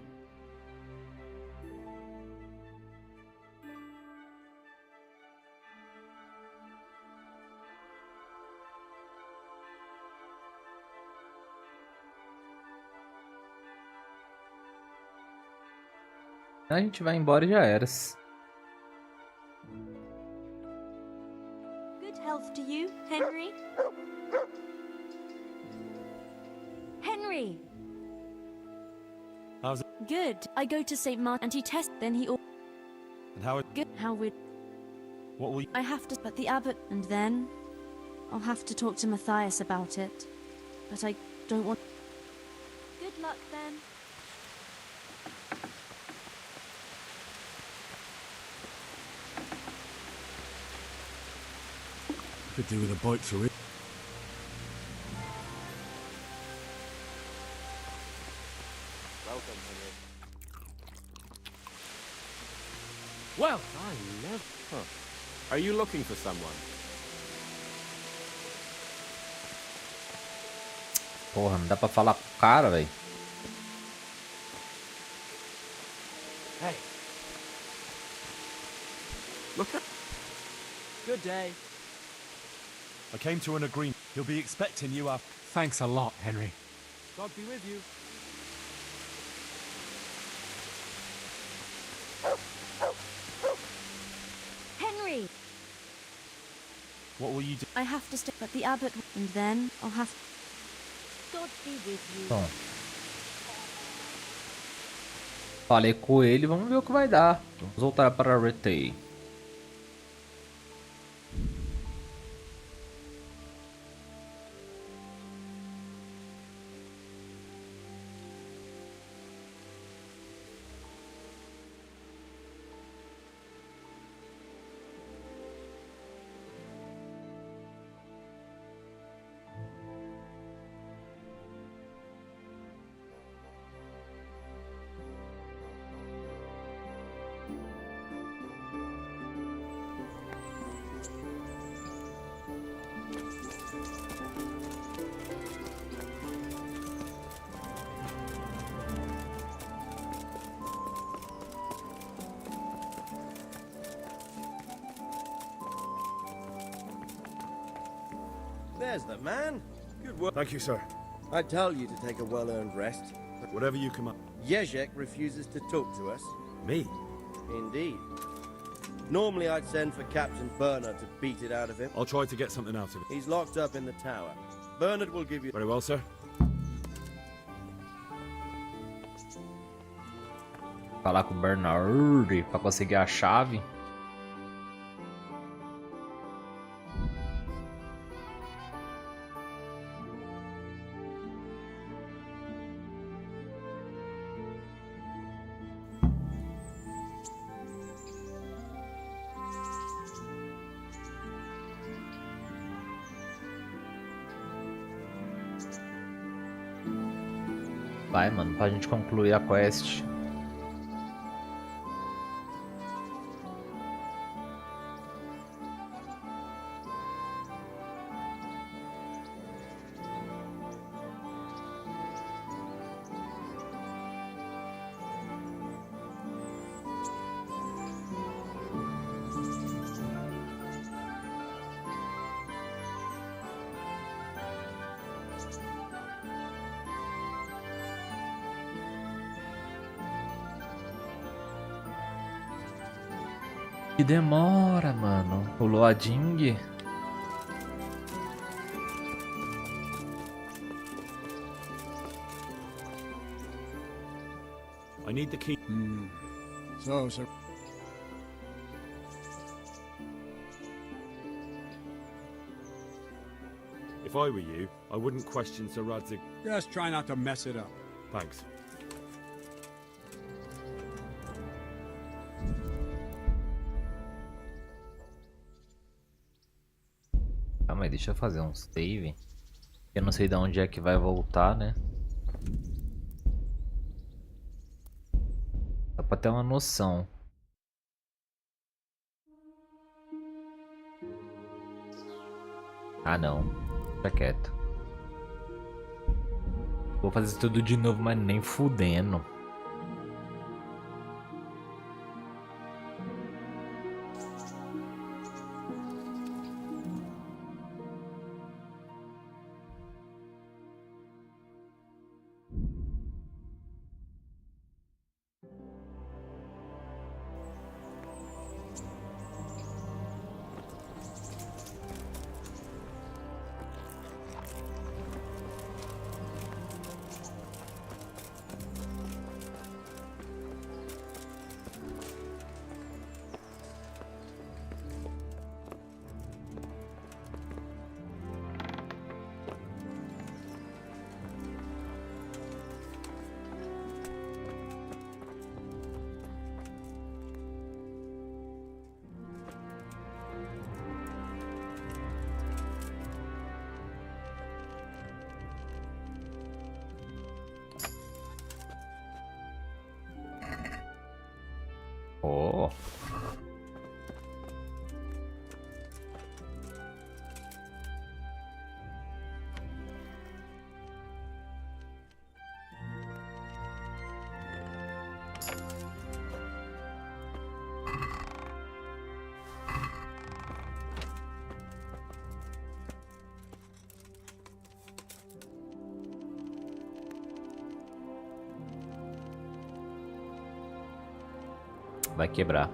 A gente vai embora e já era. Health to you, Henry? Henry! How's it? Good. I go to St. Martin and he tests, then he all And how it? good. How would What will you? I have to, but the abbot, and then I'll have to talk to Matthias about it. But I don't want. Good luck then. Could do with a bite to it. Welcome, Henry. Well, I love. Huh. Are you looking for someone? Porra, não dá pra falar com o cara, velho. Hey. Look at. Good day. I came to an agreement. He'll be expecting you up. Thanks a lot, Henry. God be with you. Henry! What will you do? I have to stay, but the abbot, and then I'll have. God be with you. Bom. Falei com ele, vamos ver o que vai dar. Vamos voltar para a Retay. There's the man. Good work. Thank you, sir. I tell you to take a well-earned rest. Whatever you come up. Jezek refuses to talk to us. Me? Indeed. Normally I'd send for Captain Bernard to beat it out of him. I'll try to get something out of it. He's locked up in the tower. Bernard will give you... Very well, sir. Falar com o Bernard pra conseguir a chave. Vai, mano, pra gente concluir a quest. Que demora, mano. O loading. I need the key. So, sir. If I were you, I wouldn't question Sir Radzig. Just try not to mess it up. Thanks. Calma aí, deixa eu fazer um save. Eu não sei de onde é que vai voltar, né? Dá pra ter uma noção. Ah não, fica quieto. Vou fazer isso tudo de novo, mas nem fudendo. Vai quebrar.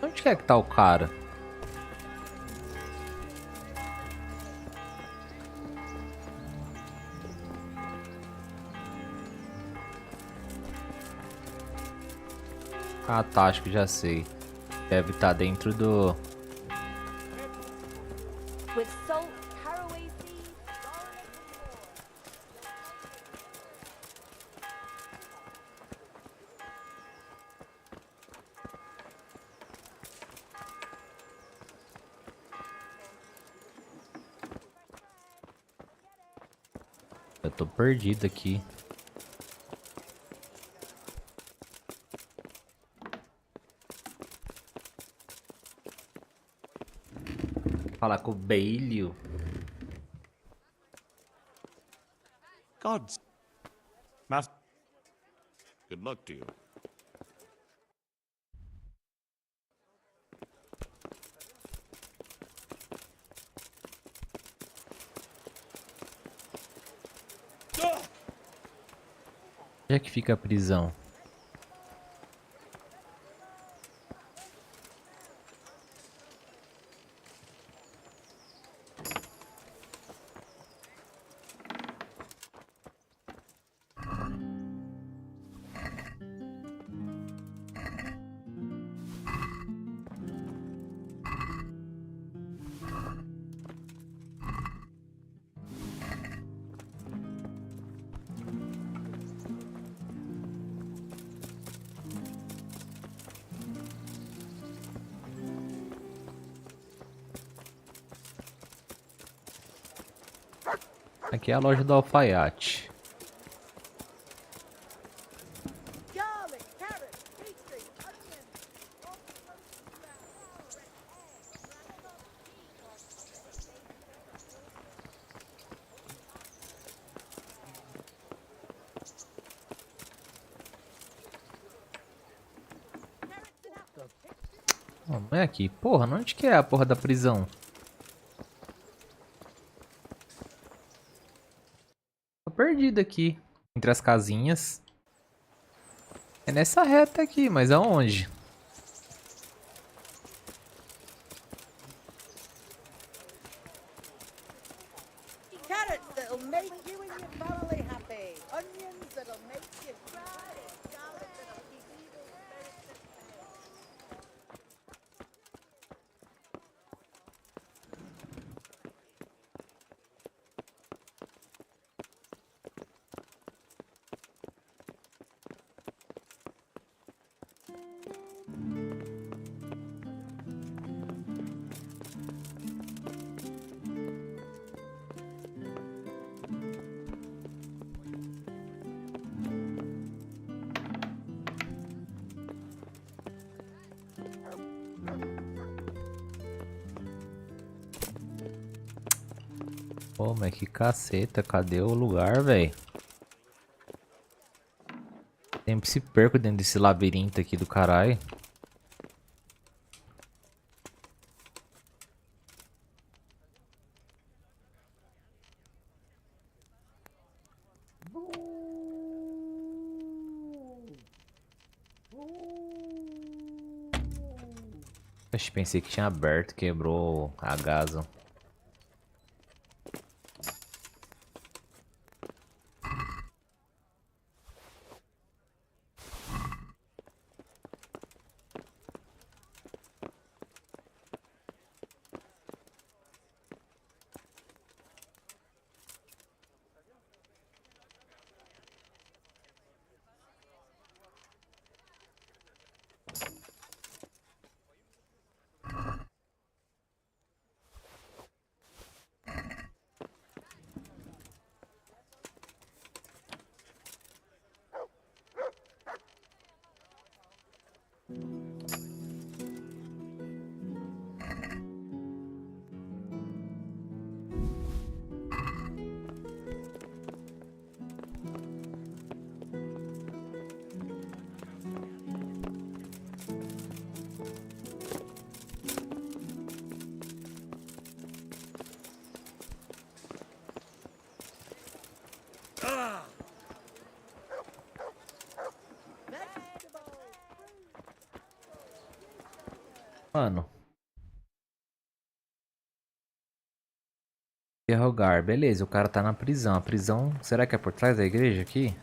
Onde que é que tá o cara? Ah, tá, acho que já sei. Deve estar dentro do... With salt, caraway seeds, Eu tô perdido aqui. Falar com o Bailey. Gods. Master. Good luck to you. Onde é que fica a prisão? Aqui é a loja do alfaiate. Não é aqui. Porra, onde que é a porra da prisão? Tô perdido aqui. Entre as casinhas. É nessa reta aqui, mas aonde? Carrots that'll make you and your family happy. Onions that'll make you cry. Garlic that'll keep evil spirits at bay. Pô, mas que caceta, cadê o lugar, velho? Sempre se perco dentro desse labirinto aqui do caralho. Acho que pensei que tinha aberto, quebrou a gaso. Mano. Interrogar. Beleza, o cara tá na prisão. A prisão, será que é por trás da igreja aqui?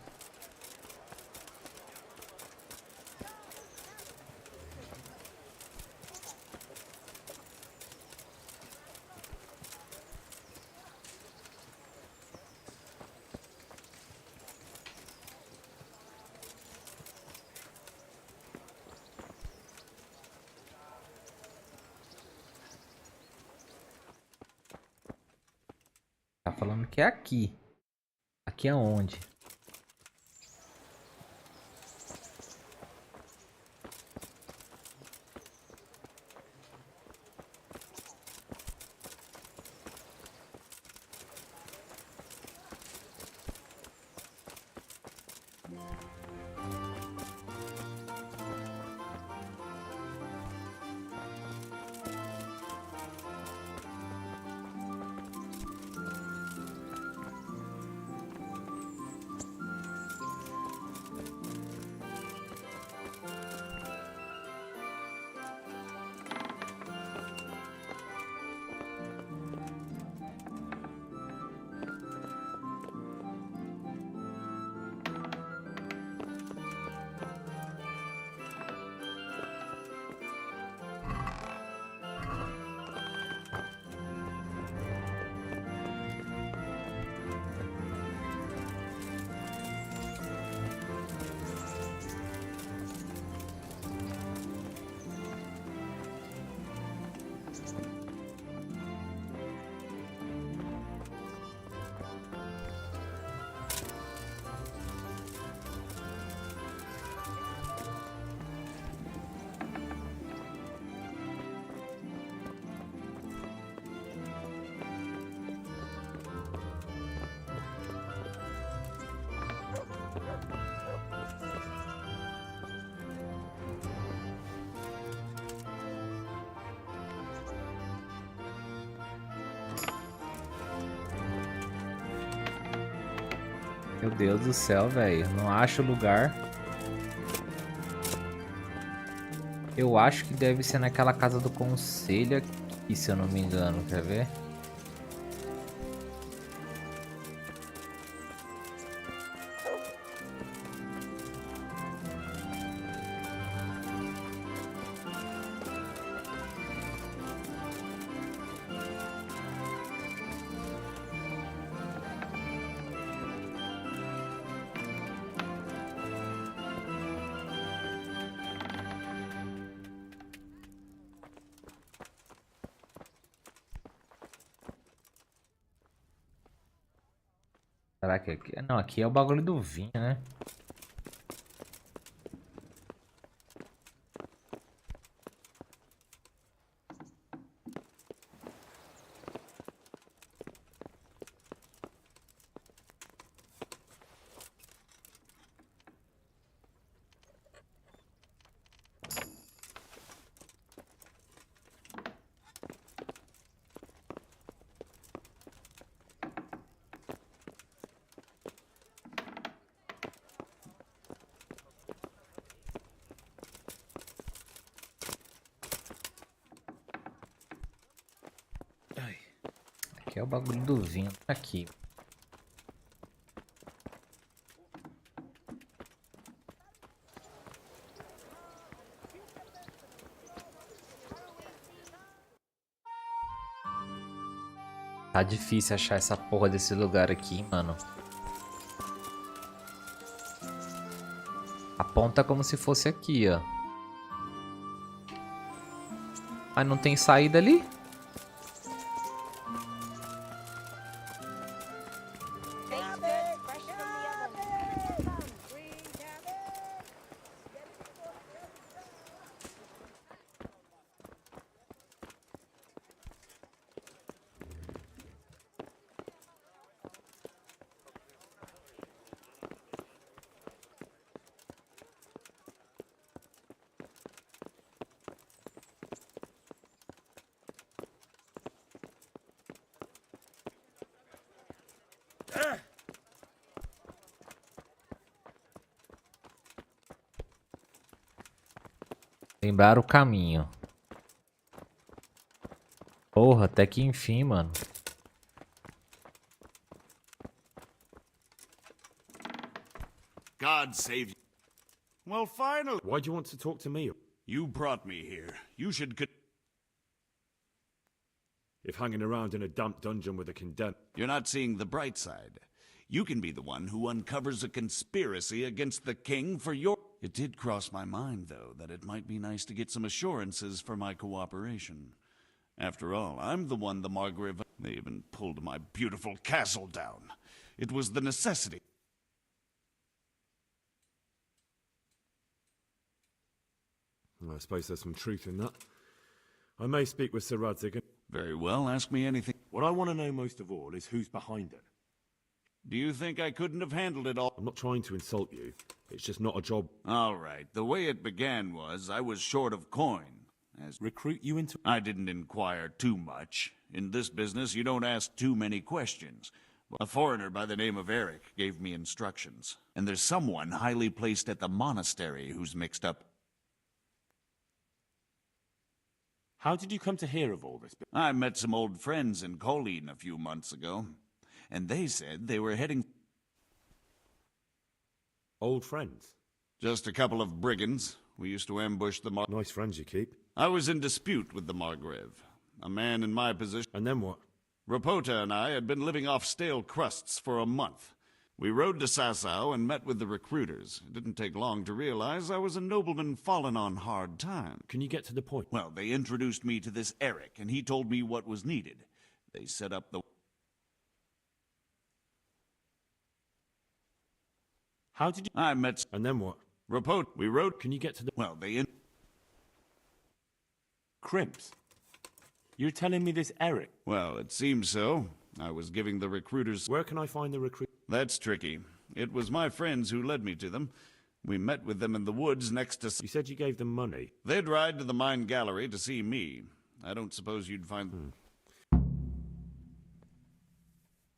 Tá falando que é aqui. Aqui é onde? Meu Deus do céu, velho. Não acho lugar. Eu acho que deve ser naquela casa do conselho aqui, se eu não me engano. Quer ver? Será que aqui... Não, aqui é o bagulho do vinho, né? Aqui é o bagulho do vinho. Aqui. Tá difícil achar essa porra desse lugar aqui, mano. Aponta como se fosse aqui, ó. Mas não tem saída ali? Lembrar o caminho. Porra, até que enfim, mano. God save you. Well, finally. Why do you want to talk to me? You brought me here. You should If hanging around in a damp dungeon with a condemned... You're not seeing the bright side. You can be the one who uncovers a conspiracy against the king for your... It did cross my mind, though, that it might be nice to get some assurances for my cooperation. After all, I'm the one the Margrave... They even pulled my beautiful castle down. It was the necessity. I suppose there's some truth in that. I may speak with Sir Radzig. Very well, ask me anything. What I want to know most of all is who's behind it. Do you think I couldn't have handled it all? I'm not trying to insult you. It's just not a job. All right. The way it began was I was short of coin. Recruit you into... I didn't inquire too much. In this business, you don't ask too many questions. A foreigner by the name of Eric gave me instructions. And there's someone highly placed at the monastery who's mixed up. How did you come to hear of all this? I met some old friends in Colleen a few months ago, and they said they were heading... Old friends? Just a couple of brigands. We used to ambush the Nice friends you keep. I was in dispute with the Margrave. A man in my position... And then what? Rapota and I had been living off stale crusts for a month. We rode to Sasau and met with the recruiters. It didn't take long to realize I was a nobleman fallen on hard times. Can you get to the point? Well, they introduced me to this Eric, and he told me what was needed. They set up the... How did you... I met... And then what? Rapota. We rode... Can you get to the... Well, they... Crimps? You're telling me this Eric? Well, it seems so. I was giving the recruiters... Where can I find the recruit? That's tricky. It was my friends who led me to them. We met with them in the woods next to... You said you gave them money. They'd ride to the mine gallery to see me. I don't suppose you'd find...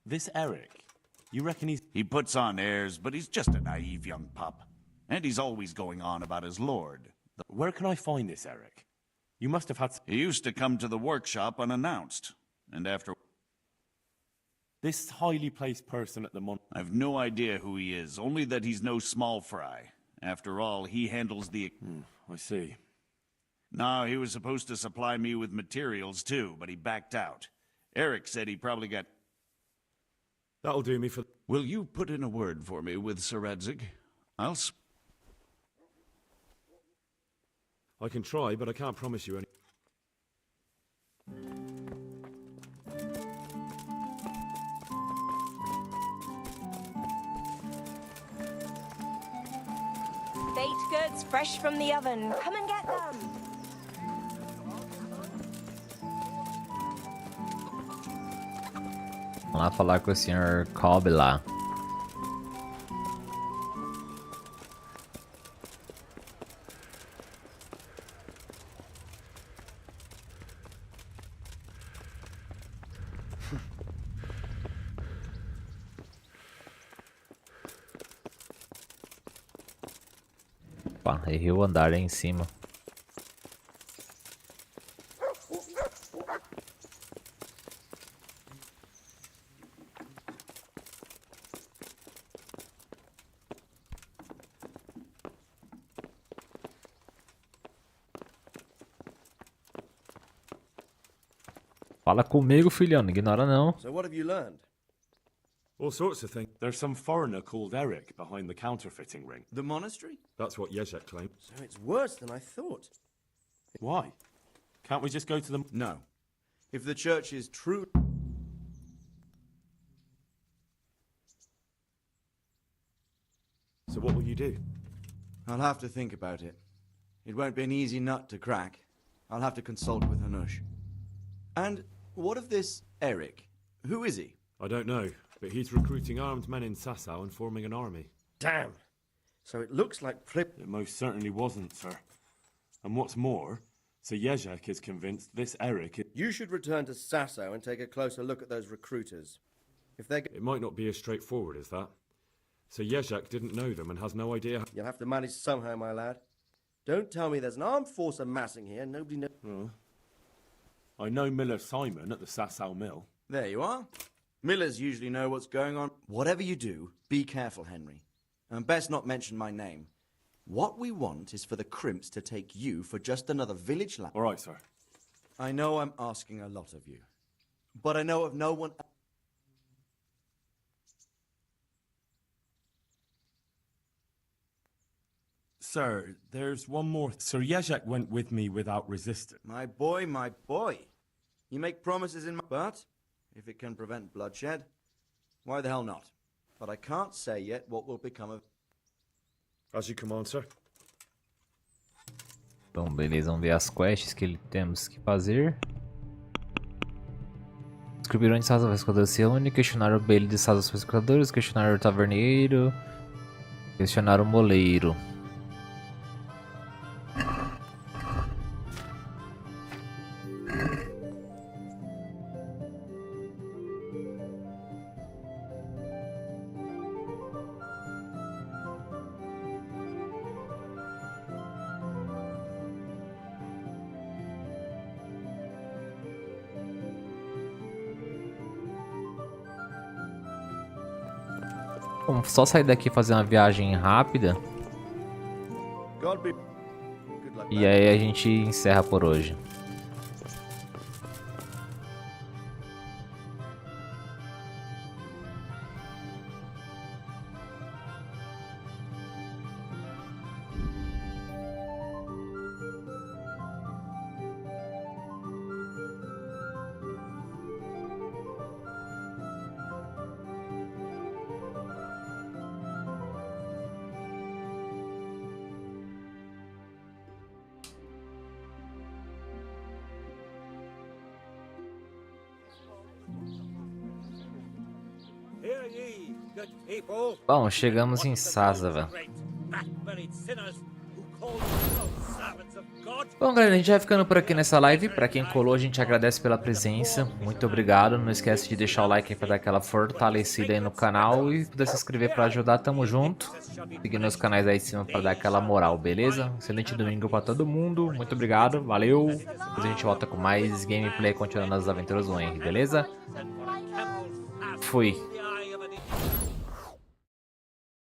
This Eric, you reckon he's... He puts on airs, but he's just a naive young pup. And he's always going on about his lord. Where can I find this Eric? You must have had... He used to come to the workshop unannounced. And after... This highly placed person at the mon... I've no idea who he is, only that he's no small fry. After all, he handles the... I see. No, he was supposed to supply me with materials too, but he backed out. Eric said he probably got... That'll do me for... Will you put in a word for me with Sir Radzig? I can try, but I can't promise you any... Baked goods fresh from the oven. Come and get them. Vamos lá falar com o Sr. Cobb lá. Opa, errei o andar aí em cima. Fala comigo, filhão, ignora não. So what have you learned? All sorts of things. There's some foreigner called Eric behind the counterfeiting ring. The monastery? That's what Jezek claimed. So it's worse than I thought. Why? Can't we just go to them? No. If the church is true... So what will you do? I'll have to think about it. It won't be an easy nut to crack. I'll have to consult with Hanush. And what of this Eric? Who is he? I don't know, but he's recruiting armed men in Sasau and forming an army. Damn! So it looks like It most certainly wasn't, sir. And what's more, Sir Jezek is convinced this Eric... You should return to Sasau and take a closer look at those recruiters. If they... It might not be as straightforward as that. Sir Jezek didn't know them and has no idea... You'll have to manage somehow, my lad. Don't tell me there's an armed force amassing here, nobody knows... Oh. I know Miller Simon at the Sasau Mill. There you are. Millers usually know what's going on. Whatever you do, be careful, Henry. And best not mention my name. What we want is for the crimps to take you for just another village lad. All right, sir. I know I'm asking a lot of you, but I know of no one... Sir, there's one more. Sir Jezek went with me without resistance. My boy, my boy. You make promises in my... But, if it can prevent bloodshed, why the hell not? But I can't say yet what will become of... As you command, sir. Bom, beleza, vamos ver as quests que temos que fazer. Descobrir onde Sasa Falsificadores se reúne, questionar o baile de Sasa Falsificadores, questionar o taverneiro, questionar o moleiro. Vamos só sair daqui e fazer uma viagem rápida. E aí a gente encerra por hoje. Bom, chegamos em Sasava. Bom, galera, a gente vai ficando por aqui nessa live. Pra quem colou, a gente agradece pela presença. Muito obrigado. Não esquece de deixar o like aí pra dar aquela fortalecida aí no canal. E poder se inscrever pra ajudar. Tamo junto. Seguir nos canais aí de cima pra dar aquela moral, beleza? Excelente domingo pra todo mundo. Muito obrigado. Valeu. Depois a gente volta com mais gameplay continuando as aventuras do Henry, beleza? Fui.